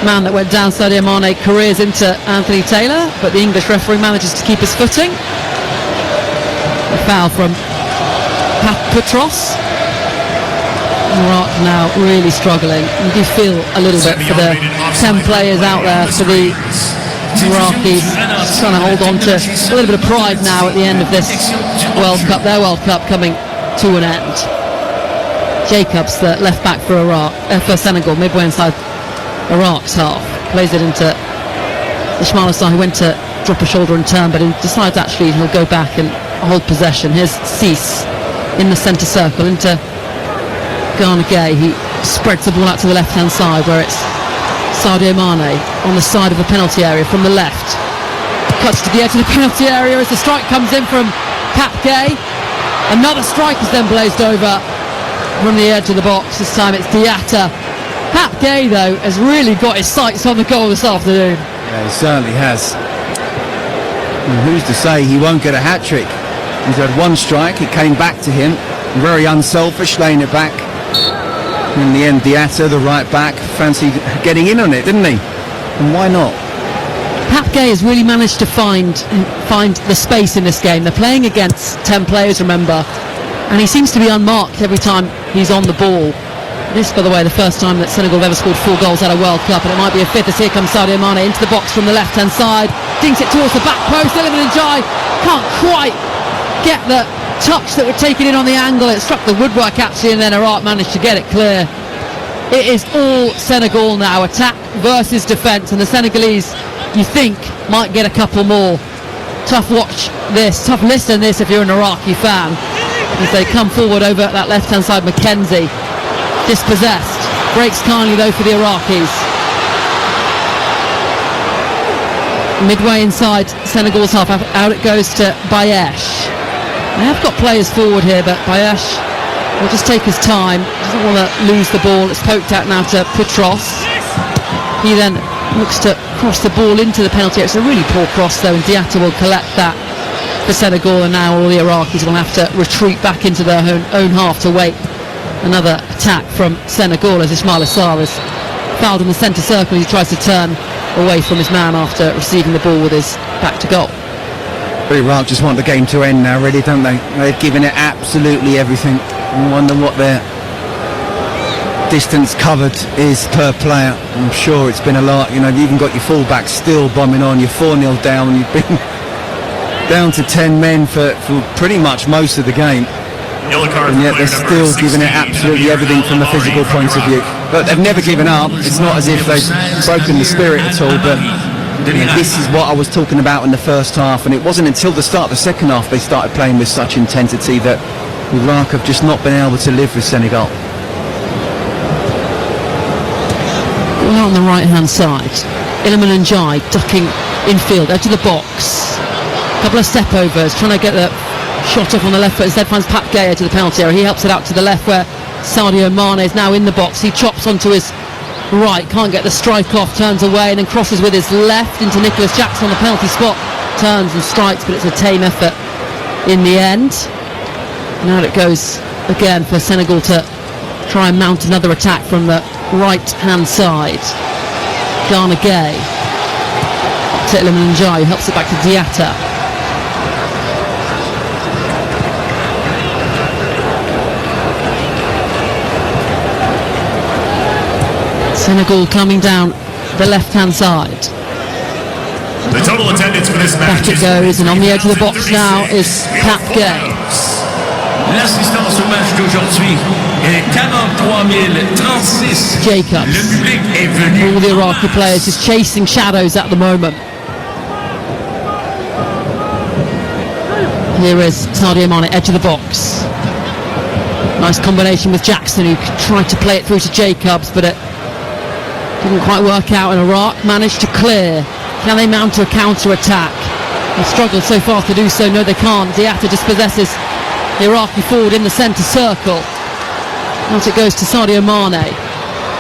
man that went down, Sadio Mane, careers into Anthony Taylor, but the English referee manages to keep his footing. A foul from Petros. Iraq now really struggling. You do feel a little bit for the 10 players out there, for the Iraqis, just trying to hold on to a little bit of pride now at the end of this World Cup, their World Cup coming to an end. Jacobs, the left back for for Senegal, midway inside Iraq's half, plays it into Ismail Assar, who went to drop a shoulder and turn, but he decides actually he'll go back and hold possession. Here's Cease in the centre circle into Gana Gueye. He spreads the ball out to the left hand side, where it's Sadio Mane on the side of the penalty area from the left. Cuts to the edge of the penalty area as the strike comes in from Pape Gueye. Another strike is then blazed over from the edge of the box. This time it's Diatta. Pape Gueye, though, has really got his sights on the goal this afternoon. Yeah, he certainly has. And who's to say he won't get a hat-trick? He's had one strike, it came back to him, very unselfish, laying it back. In the end, Diatta, the right back, fancied getting in on it, didn't he? And why not? Pape Gueye has really managed to find the space in this game. They're playing against 10 players, remember, and he seems to be unmarked every time he's on the ball. This, by the way, the first time that Senegal have ever scored 4 goals at a World Cup, and it might be a fifth, as here comes Sadio Mane into the box from the left-hand side, dinks it towards the back post. Iliman Ndiaye can't quite get the touch that would take it in on the angle. It struck the woodwork actually, and then Iraq managed to get it clear. It is all Senegal now, attack versus defence, and the Senegalese, you think, might get a couple more. Tough watch this, tough listen this if you're an Iraqi fan, as they come forward over that left-hand side. Mackenzie, dispossessed, breaks kindly though for the Iraqis. Midway inside Senegal's half, out it goes to Bayesh. They have got players forward here, but Bayesh will just take his time, doesn't want to lose the ball. It's poked out now to Petros. He then looks to cross the ball into the penalty area. It's a really poor cross though, and Diatta will collect that for Senegal, and now all the Iraqis will have to retreat back into their own half to wait another attack from Senegal, as Ismail Assar is fouled in the centre circle. He tries to turn away from his man after receiving the ball with his back to goal. Iraq just want the game to end now, really, don't they? They've given it absolutely everything. I wonder what their distance covered is per player. I'm sure it's been a lot. You know, you've even got your fullback still bombing on. You're 4-0 down. You've been down to 10 men for pretty much most of the game. And yet they're still giving it absolutely everything from a physical point of view. But they've never given up. It's not as if they've broken the spirit at all, but you know, this is what I was talking about in the first half, and it wasn't until the start of the second half they started playing with such intensity that Iraq have just not been able to live with Senegal. Well, on the right-hand side, Iliman Njai ducking infield, edge of the box. Couple of step-overs, trying to get the shot off on the left foot. Instead finds Pat Gay edge of the penalty area. He helps it out to the left where Sadio Mane is now in the box. He chops onto his right, can't get the strike off, turns away and then crosses with his left into Nicholas Jackson on the penalty spot. Turns and strikes, but it's a tame effort in the end. Now it goes again for Senegal to try and mount another attack from the right-hand side. Ghana Gay. To Iliman Njai, who helps it back to Diatta. Senegal coming down the left-hand side. The total attendance for this match Back it goes, and on the edge of the box now is Pat Gay. L'assistance au match d'aujourd'hui est 43 036. Jacobs. Le public est venu. All the Iraqi players just chasing shadows at the moment. Here is Sadio Mane, edge of the box. Nice combination with Jackson, who tried to play it through to Jacobs, but it didn't quite work out, and Iraq managed to clear. Can they mount a counter-attack? They've struggled so far to do so. No, they can't. Diatta dispossesses the Iraqi forward in the centre circle. Out it goes to Sadio Mane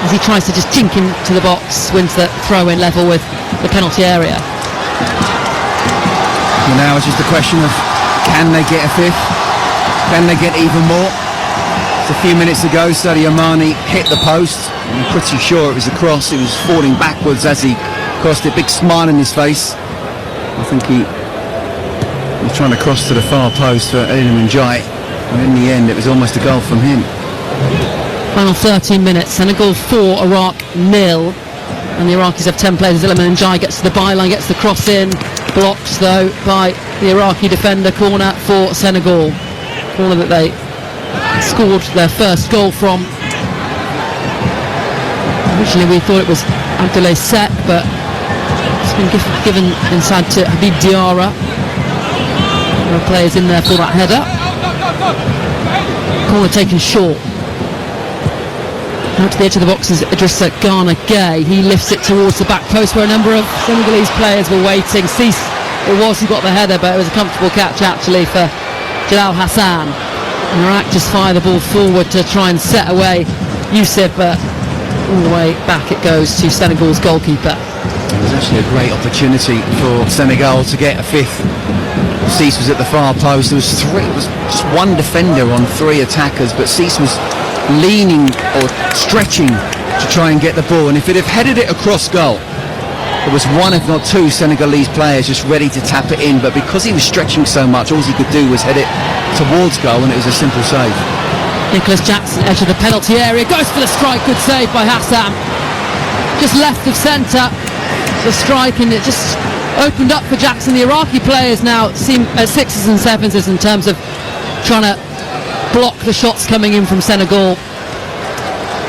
as he tries to just chink into the box, wins the throw-in level with the penalty area. Well, now it's just a question of, can they get a fifth? Can they get even more? Just a few minutes ago, Sadio Mane hit the post. I'm pretty sure it was a cross. It was falling backwards as he crossed it. Big smile on his face. I think he was trying to cross to the far post for Iliman Njai, and in the end it was almost a goal from him. Final 13 minutes, Senegal 4, Iraq 0, and the Iraqis have 10 players. Iliman Njai gets to the byline, gets the cross in, blocked though by the Iraqi defender. Corner for Senegal, corner that they scored their first goal from. Originally we thought it was Abdoulaye Seck, but it's been given inside to Habib Diarra. There are players in there for that header. Corner taken short. Out to the edge of the box is Idrissa Ghana Gay. He lifts it towards the back post where a number of Senegalese players were waiting. Cease it was who got the header, but it was a comfortable catch actually for Jalal Hassan. And Iraq just fire the ball forward to try and set away Youssef, but all the way back it goes to Senegal's goalkeeper. It was actually a great opportunity for Senegal to get a fifth. Cease was at the far post. There was just one defender on 3 attackers, but Cease was leaning or stretching to try and get the ball, and if it had headed it across goal, there was one if not 2 Senegalese players just ready to tap it in, but because he was stretching so much, all he could do was head it towards goal, and it was a simple save. Nicholas Jackson, edge of the penalty area, goes for the strike. Good save by Hassan, just left of centre. The strike, and it just opened up for Jackson. The Iraqi players now seem at sixes and sevens in terms of trying to block the shots coming in from Senegal.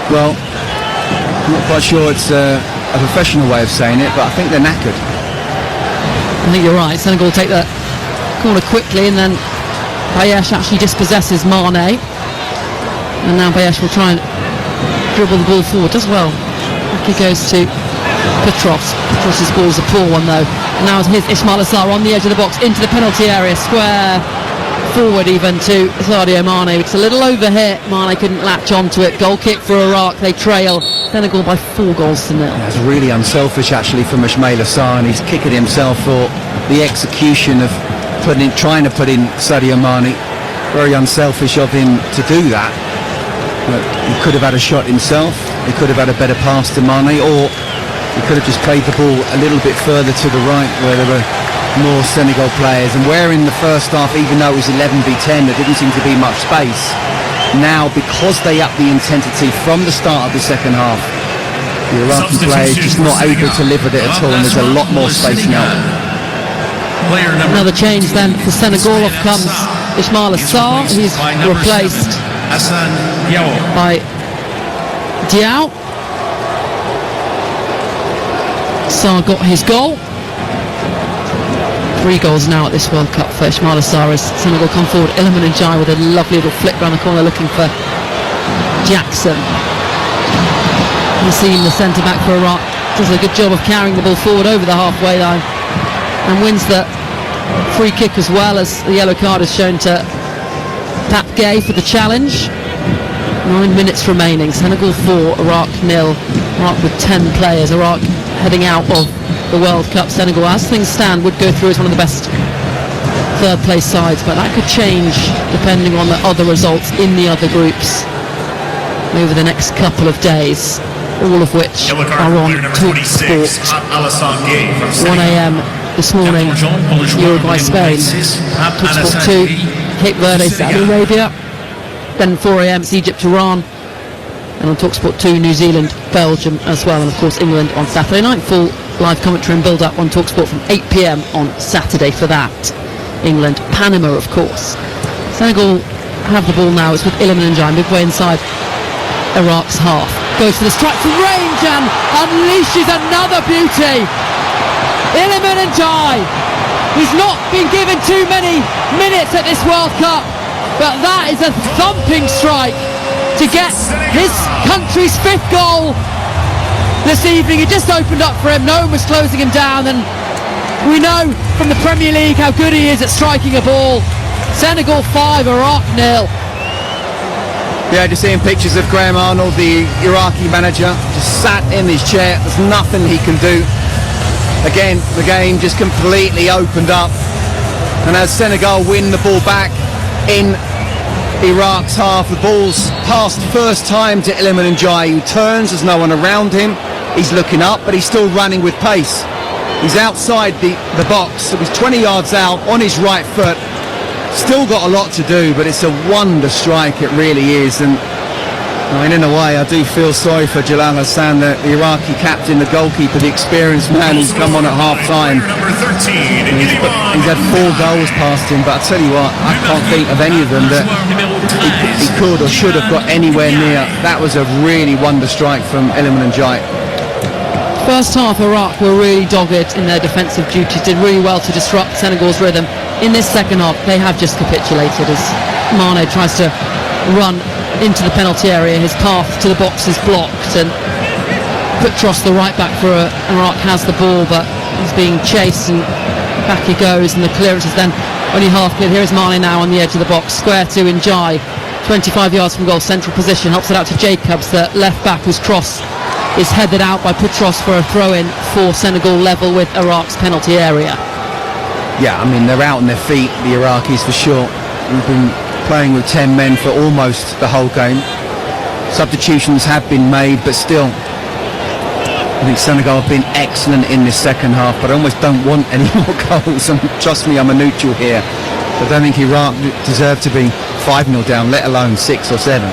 Well, I'm not quite sure it's a professional way of saying it, but I think they're knackered. I think you're right. Senegal take the corner quickly, and then Bayesh actually dispossesses Mane, and now Bayesh will try and dribble the ball forward. Does well. Back he goes to Petros. Petros' ball's a poor one though. And now here's Ismail Assar on the edge of the box into the penalty area, square forward even to Sadio Mane. It's a little over here. Mane couldn't latch onto it. Goal kick for Iraq. They trail Senegal by 4 goals to 0. That's really unselfish actually from Ismail Assar, and he's kicking himself for the execution of trying to put in Sadio Mane. Very unselfish of him to do that. But he could have had a shot himself. He could have had a better pass to Mane, or he could have just played the ball a little bit further to the right where there were more Senegal players. And where in the first half, even though it was 11v10, there didn't seem to be much space. Now, because they upped the intensity from the start of the second half, the Iraqi players just not able to live with it at all, and there's a lot more space now. Another change then for Senegal. Off comes Ismail Assar. He's replaced by Diao. Assar got his goal. 3 goals now at this World Cup for Ismail Assar as Senegal come forward. Iliman Ndiaye with a lovely little flick round the corner looking for Jackson. Nassim, the centre-back for Iraq, does a good job of carrying the ball forward over the halfway line and wins the free kick as well, as the yellow card is shown to Pap Gay for the challenge. 9 minutes remaining. Senegal 4, Iraq 0. Iraq with 10 players. Iraq heading out of the World Cup. Senegal, as things stand, would go through as one of the best third place sides, but that could change depending on the other results in the other groups over the next couple of days, all of which are on TalkSport. 1 a.m. this morning, Uruguay, Spain. TalkSport 2, Cape Verde, Saudi Arabia. Then 4 a.m. it's Egypt, Iran. And on TalkSport 2, New Zealand, Belgium as well. And of course England on Saturday night. Full live commentary and build-up on TalkSport from 8 p.m. on Saturday for that. England, Panama of course. Senegal have the ball now. It's with Iliman Ndiaye midway inside Iraq's half. Goes for the strike from range and unleashes another beauty. Iliman Ndiaye. He's not been given too many minutes at this World Cup, but that is a thumping strike to get his country's 5th goal this evening. It just opened up for him. No one was closing him down, and we know from the Premier League how good he is at striking a ball. Senegal 5, Iraq 0. Yeah, just seeing pictures of Graham Arnold, the Iraqi manager, just sat in his chair. There's nothing he can do. Again, the game just completely opened up, and as Senegal win the ball back in Iraq's half, the ball's passed first time to Iliman Ndiaye, who turns, there's no one around him, he's looking up, but he's still running with pace. He's outside the box, so he's 20 yards out on his right foot. Still got a lot to do, but it's a wonder strike, it really is. And I mean, in a way, I do feel sorry for Jalal Hassan, the Iraqi captain, the goalkeeper, the experienced man who's come on at half-time. He's had 4 goals past him, but I tell you what, I can't think of any of them that he could or should have got anywhere near. That was a really wonder strike from Iliman Ndiaye. First half, Iraq were really dogged in their defensive duties, did really well to disrupt Senegal's rhythm. In this second half, they have just capitulated as Mane tries to run into the penalty area. His path to the box is blocked, and Petros, the right back for Iraq, has the ball, but he's being chased, and back he goes, and the clearance is then only half cleared. Here is Mane now on the edge of the box, square to Ndiaye, 25 yards from goal, central position, helps it out to Jacobs, the left back, whose cross is headed out by Petros for a throw-in for Senegal, level with Iraq's penalty area. Yeah, I mean, they're out on their feet, the Iraqis, for sure. We've been playing with 10 men for almost the whole game. Substitutions have been made, but still, I think Senegal have been excellent in this second half, but I almost don't want any more goals. And trust me, I'm a neutral here. I don't think Iraq deserve to be 5-0 down, let alone 6 or 7.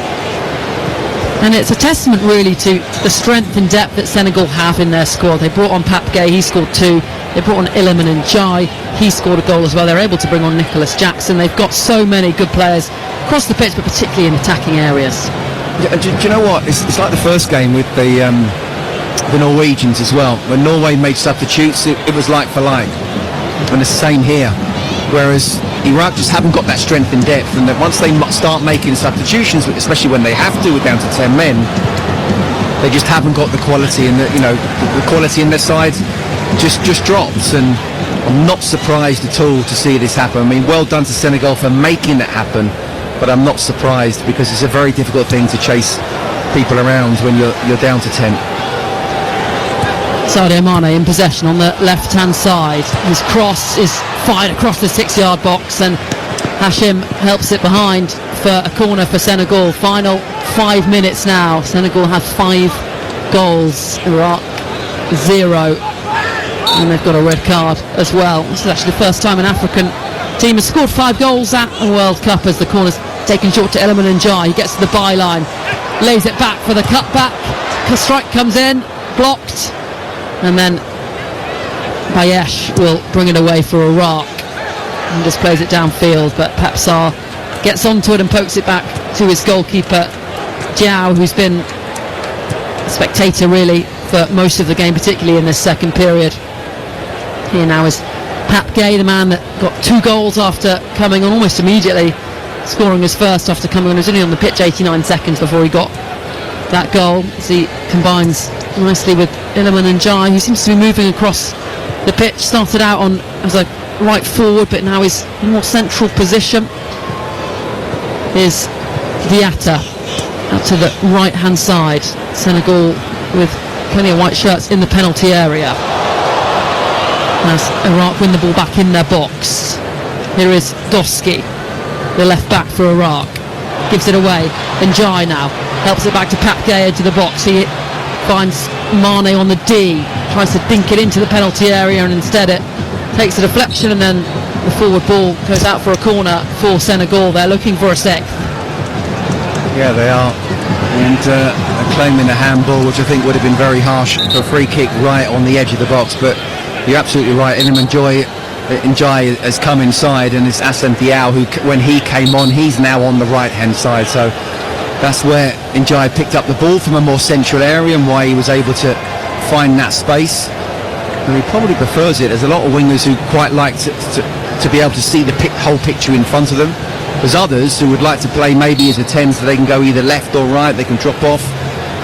And it's a testament really to the strength and depth that Senegal have in their squad. They brought on Pap Gay, he scored 2. They brought on Iliman and Jai. He scored a goal as well. They're able to bring on Nicholas Jackson. They've got so many good players across the pitch, but particularly in attacking areas. Do you know what? It's like the first game with the Norwegians as well. When Norway made substitutes, it was like for like. And it's the same here. Whereas Iraq just haven't got that strength in depth, and that once they start making substitutions, especially when they have to, we're down to 10 men, they just haven't got the quality, and the quality in their side just drops. And I'm not surprised at all to see this happen. I mean, well done to Senegal for making it happen, but I'm not surprised, because it's a very difficult thing to chase people around when you're down to 10. Sadio Mane in possession on the left-hand side. His cross is fired across the 6-yard box, and Hashim helps it behind for a corner for Senegal. Final 5 minutes now. Senegal have 5 goals, Iraq 0, and they've got a red card as well. This is actually the first time an African team has scored 5 goals at a World Cup, as the corner's taken short to Iliman and Jai. He gets to the byline, lays it back for the cutback. The strike comes in, blocked, and then Bayesh will bring it away for Iraq and just plays it downfield, but Papsar gets onto it and pokes it back to his goalkeeper Jiao, who's been a spectator really for most of the game, particularly in this second period. Here now is Pap Gay, the man that got 2 goals after coming on almost immediately, scoring his first after coming on. He was only on the pitch 89 seconds before he got that goal, as he combines nicely with Iliman and Jai, who seems to be moving across the pitch. Started out on as a right forward, but now is in a more central position. Is Diatta out to the right hand side. Senegal with plenty of white shirts in the penalty area, as Iraq win the ball back in their box. Here is Doski, the left back for Iraq, gives it away, and Jai now helps it back to Pap Gay into the box. He finds Mane on the D, tries to dink it into the penalty area, and instead it takes a deflection, and then the forward ball goes out for a corner for Senegal. They're looking for a 6th. Yeah, they are, and claiming a handball, which I think would have been very harsh for a free kick right on the edge of the box. But you're absolutely right. Iliman Njai has come inside, and it's Assane Diao who, when he came on, he's now on the right hand side. So that's where Njai picked up the ball from a more central area, and why he was able to find that space. And he probably prefers it. There's a lot of wingers who quite like to be able to see the whole picture in front of them. There's others who would like to play maybe as a 10, so they can go either left or right, they can drop off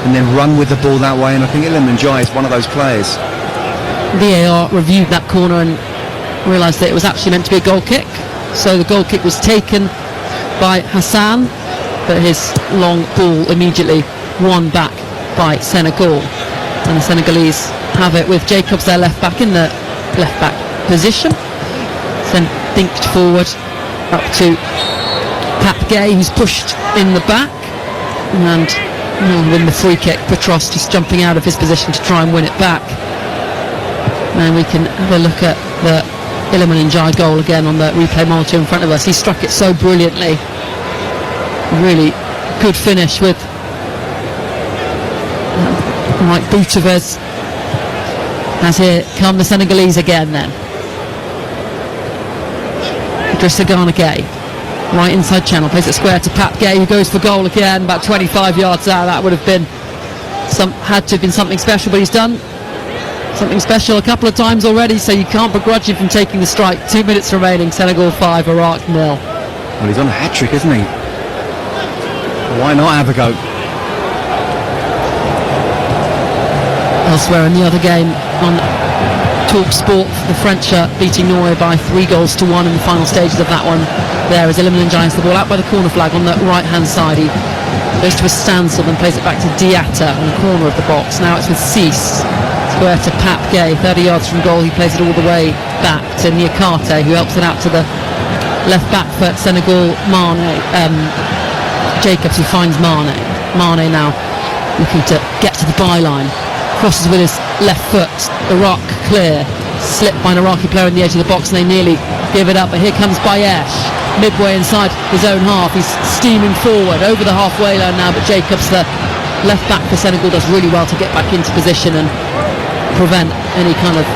and then run with the ball that way, and I think Iliman Njai is one of those players. VAR reviewed that corner and realised that it was actually meant to be a goal kick, so the goal kick was taken by Hassan, but his long ball immediately won back by Senegal, and the Senegalese have it with Jacobs, their left back, in the left back position. Then dinked forward up to Pap Gay, who's pushed in the back, and win the free kick. Petros just jumping out of his position to try and win it back. And we can have a look at the Iliman Njai goal again on the replay monitor in front of us. He struck it so brilliantly. Really good finish with right boot of his. As here come the Senegalese again then. Idrissa Gana Gay, right inside channel, plays it square to Pap Gay, who goes for goal again, about 25 yards out. That would have been had to have been something special, but he's done something special a couple of times already, so you can't begrudge him from taking the strike. 2 minutes remaining, Senegal 5, Iraq 0. Well, he's on a hat-trick, isn't he? Why not have a go? Elsewhere in the other game on Talk Sport, the French are beating Norway by 3 goals to 1 in the final stages of that one. There is Iliman Njai, the ball out by the corner flag on the right hand side. He goes to a standstill and plays it back to Diatta on the corner of the box. Now it's with Cease, square to Pap Gay, 30 yards from goal. He plays it all the way back to Niakate, who helps it out to the left back for Senegal, Jacobs, who finds Mane. Mane now looking to get to the byline, crosses with his left foot. Iraq clear, slipped by an Iraqi player in the edge of the box, and they nearly give it up. But here comes Bayesh, midway inside his own half. He's steaming forward over the halfway line now, but Jacobs, the left back for Senegal, does really well to get back into position and prevent any kind of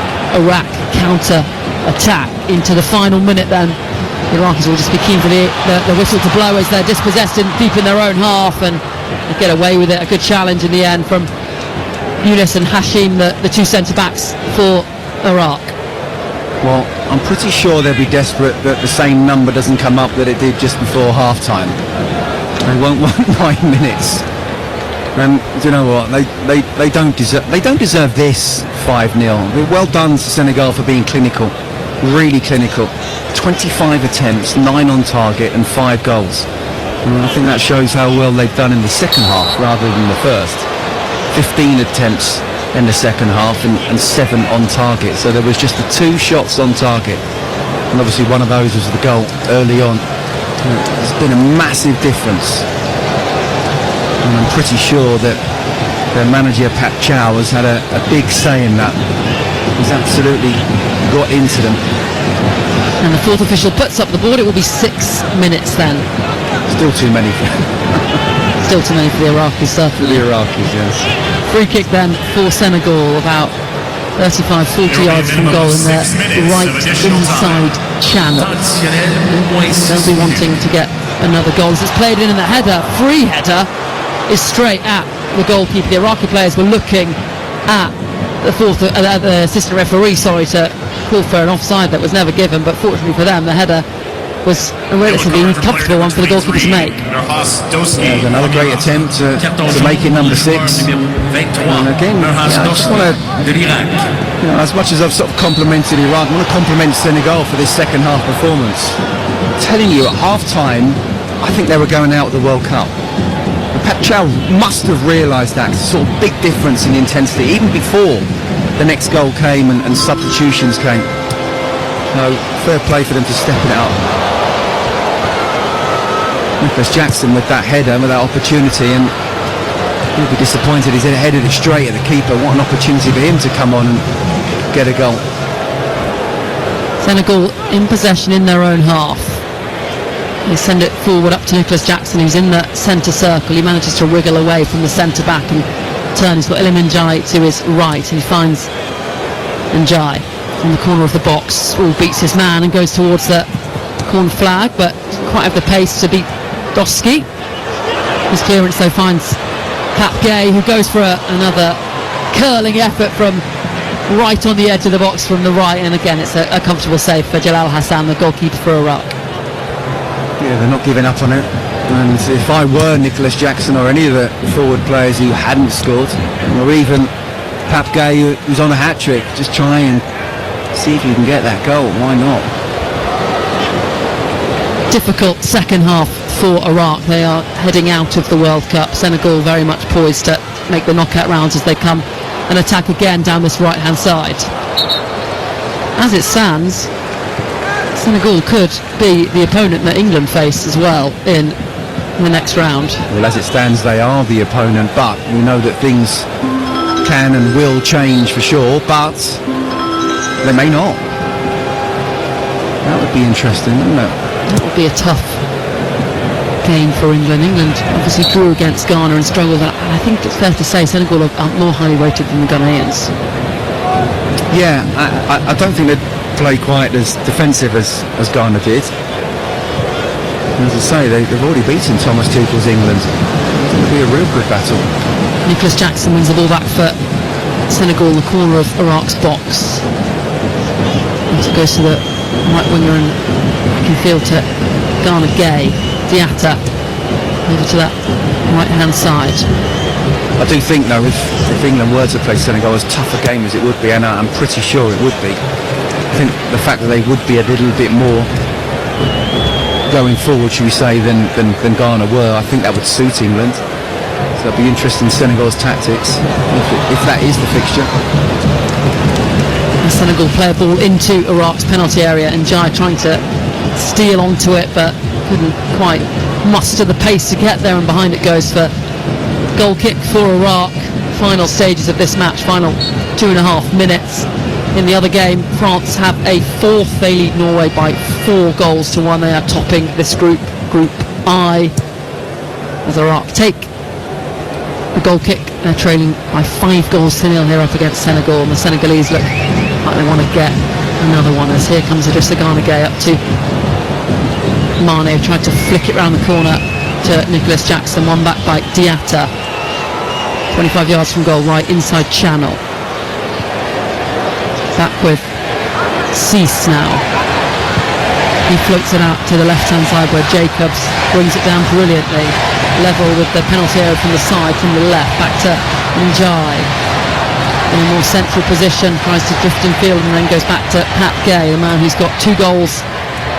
Iraq counter-attack into the final minute then. The Iraqis will just be keen for the whistle to blow as they're dispossessed deep in their own half, and they get away with it. A good challenge in the end from Yunus and Hashim, the two centre-backs for Iraq. Well, I'm pretty sure they'll be desperate that the same number doesn't come up that it did just before half-time. They won't want 9 minutes. And do you know what? They don't deserve this 5-0. Well done to Senegal for being clinical, really clinical. 25 attempts, 9 on target, and 5 goals. And I think that shows how well they've done in the second half rather than the first. 15 attempts in the second half and 7 on target. So there was just the 2 shots on target, and obviously one of those was the goal early on. It's been a massive difference. And I'm pretty sure that their manager Pat Chow has had a big say in that. He's absolutely got into them. And the fourth official puts up the board. It will be 6 minutes then. Still too many. Still too many for the Iraqis, certainly. For the Iraqis, yes. Free kick then for Senegal, about 35-40 yards from goal in their right inside channel. They'll be wanting to get another goal. As it's played in the header, free header, is straight at the goalkeeper. The Iraqi players were looking at the assistant referee, to call for an offside that was never given, but fortunately for them, the header was a relatively comfortable one for the goalkeeper to make. There's another great attempt to make it number 6. And again, I just want to, as much as I've sort of complimented Iran, I want to compliment Senegal for this second half performance. I'm telling you, at half-time, I think they were going out of the World Cup. And Pat Chow must have realised that. It's a sort of big difference in intensity, even before the next goal came and substitutions came. No, fair play for them to stepping it up. Nicholas Jackson with that header, with that opportunity, and he'll be disappointed he's headed it straight at the keeper. What an opportunity for him to come on and get a goal. Senegal in possession in their own half. They send it forward up to Nicholas Jackson, who's in the centre circle. He manages to wriggle away from the centre back and turn. He's got Iliman Ndiaye to his right. He finds Ndiaye from the corner of the box. Beats his man and goes towards the corner flag, but doesn't quite have the pace to beat Doski. His clearance though finds Cap Gay, who goes for another curling effort from right on the edge of the box from the right, and again it's a comfortable save for Jalal Hassan, the goalkeeper for Iraq. Yeah, they're not giving up on it. And if I were Nicholas Jackson or any of the forward players who hadn't scored, or even Pap Gay, who's on a hat-trick, just try and see if you can get that goal. Why not? Difficult second half for Iraq. They are heading out of the World Cup. Senegal very much poised to make the knockout rounds as they come and attack again down this right-hand side. As it stands, Senegal could be the opponent that England face as well in the next round. Well, as it stands, they are the opponent, but we know that things can and will change for sure, but they may not. That would be interesting, wouldn't it? That would be a tough game for England. England obviously drew against Ghana and struggled, and I think it's fair to say Senegal are more highly rated than the Ghanaians. Yeah, I don't think they'd play quite as defensive as Ghana did. As I say, they've already beaten Thomas Tuchel's England. It's going to be a real good battle. Nicholas Jackson wins the ball back for Senegal in the corner of Iraq's box. It goes to the right winger and back in field to Ghana Gay. Diatta over to that right hand side. I do think though, if England were to play Senegal as tough a game as it would be, and I'm pretty sure it would be, I think the fact that they would be a little bit more going forward, should we say, than Ghana were, I think that would suit England. So it'll be interesting Senegal's tactics if that is the fixture. And Senegal play a ball into Iraq's penalty area, and Ndiaye trying to steal onto it but couldn't quite muster the pace to get there, and behind it goes for goal kick for Iraq. Final stages of this match, final 2.5 minutes. In the other game, France have a fourth. They lead Norway by 4-1. They are topping this group I, as Iraq take the goal kick. They're trailing by 5-0 here up against Senegal, and the Senegalese look like they want to get Another one as here comes Idrissa Gana Gueye up to Mane, who tried to flick it round the corner to Nicholas Jackson, one back by Diatta. 25 yards from goal, right inside channel. Back with Cease now. He floats it out to the left-hand side where Jacobs brings it down brilliantly. Level with the penalty area from the side, from the left, back to Njai. In a more central position, tries to drift in field and then goes back to Pat Gay, the man who's got 2 goals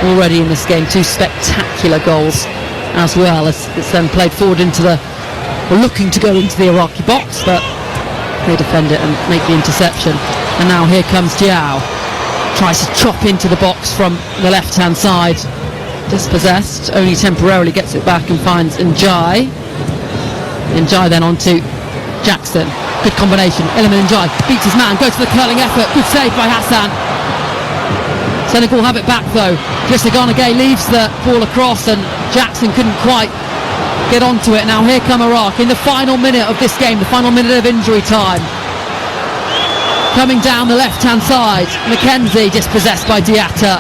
already in this game, 2 spectacular goals as well, as it's then played forward into the, looking to go into the Iraqi box, but they defend it and make the interception. And now here comes Diao, tries to chop into the box from the left-hand side, dispossessed, only temporarily gets it back and finds Njai. Njai then on to Jackson. Good combination. Iliman Njai beats his man, goes for the curling effort. Good save by Hassan. Senegal have it back though. Idrissa Gana Gueye leaves the ball across and Jackson couldn't quite get onto it. Now here come Iraq in the final minute of this game, the final minute of injury time. Coming down the left-hand side, McKenzie dispossessed by Diatta.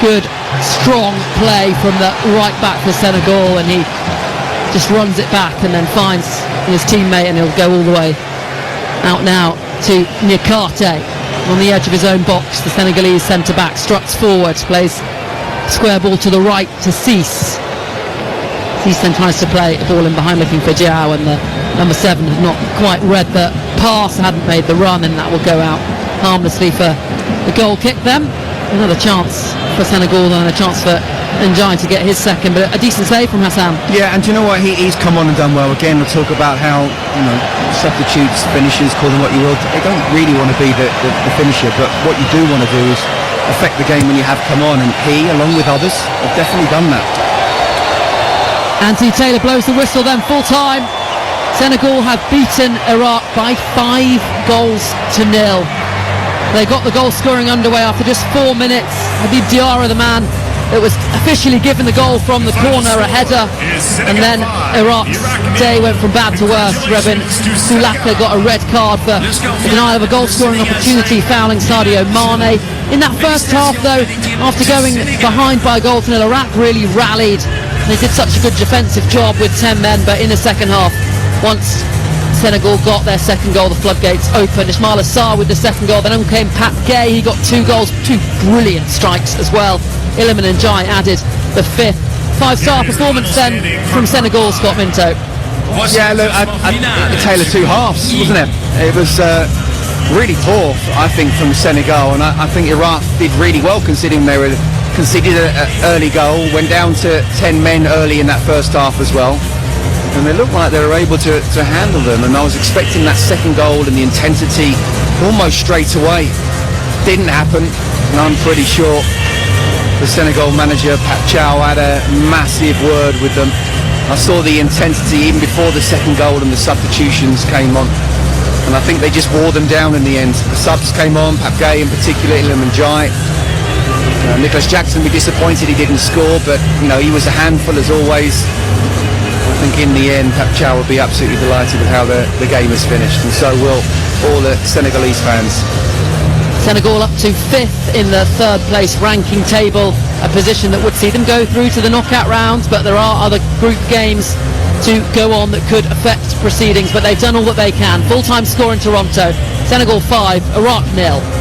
Good, strong play from the right back for Senegal, and he just runs it back and then finds his teammate, and he'll go all the way out now to Niakate on the edge of his own box. The Senegalese centre-back struts forward, plays square ball to the right to Cease. Cease then tries to play a ball in behind looking for Diao, and the number 7 had not quite read the pass, hadn't made the run, and that will go out harmlessly for the goal kick then. Another chance for Senegal and a chance for Njai to get his second, but a decent save from Hassan. Yeah, and do you know what? He's come on and done well. Again, we'll talk about how, substitutes, finishers, call them what you will. They don't really want to be the finisher, but what you do want to do is affect the game when you have come on, and he, along with others, have definitely done that. Anthony Taylor blows the whistle then, full time. Senegal have beaten Iraq by 5 goals to 0. They got the goal scoring underway after just 4 minutes. Habib Diarra, the man that was officially given the goal from the corner, a header, and then Iraq's day went from bad to worse. Rebin Sulaka got a red card for the denial of a goal scoring opportunity, fouling Sadio Mane. In that first half though, after going behind by a goal to 0, Iraq really rallied. They did such a good defensive job with 10 men, but in the second half, once Senegal got their second goal, the floodgates opened. Ismail Assar with the second goal, then on came Pat Gay. He got 2 goals, 2 brilliant strikes as well. Iliman Njai added the 5th. 5-star performance then from Senegal, Scott Minto. Yeah, look, a tale of 2 halves, wasn't it? It was really poor, I think, from Senegal, and I think Iraq did really well considering they were conceded an early goal, went down to 10 men early in that first half as well, and they looked like they were able to handle them, and I was expecting that second goal and the intensity almost straight away. Didn't happen, and I'm pretty sure the Senegal manager Pat Chow had a massive word with them. I saw the intensity even before the second goal and the substitutions came on, and I think they just wore them down in the end. The subs came on, Pat Gay in particular, Iliman Njai. Nicholas Jackson, be disappointed he didn't score, but he was a handful as always. I think in the end Pat Chow will be absolutely delighted with how the game has finished, and so will all the Senegalese fans. Senegal up to 5th in the 3rd place ranking table, a position that would see them go through to the knockout rounds, but there are other group games to go on that could affect proceedings, but they've done all that they can. Full-time score in Toronto, Senegal 5, Iraq 0.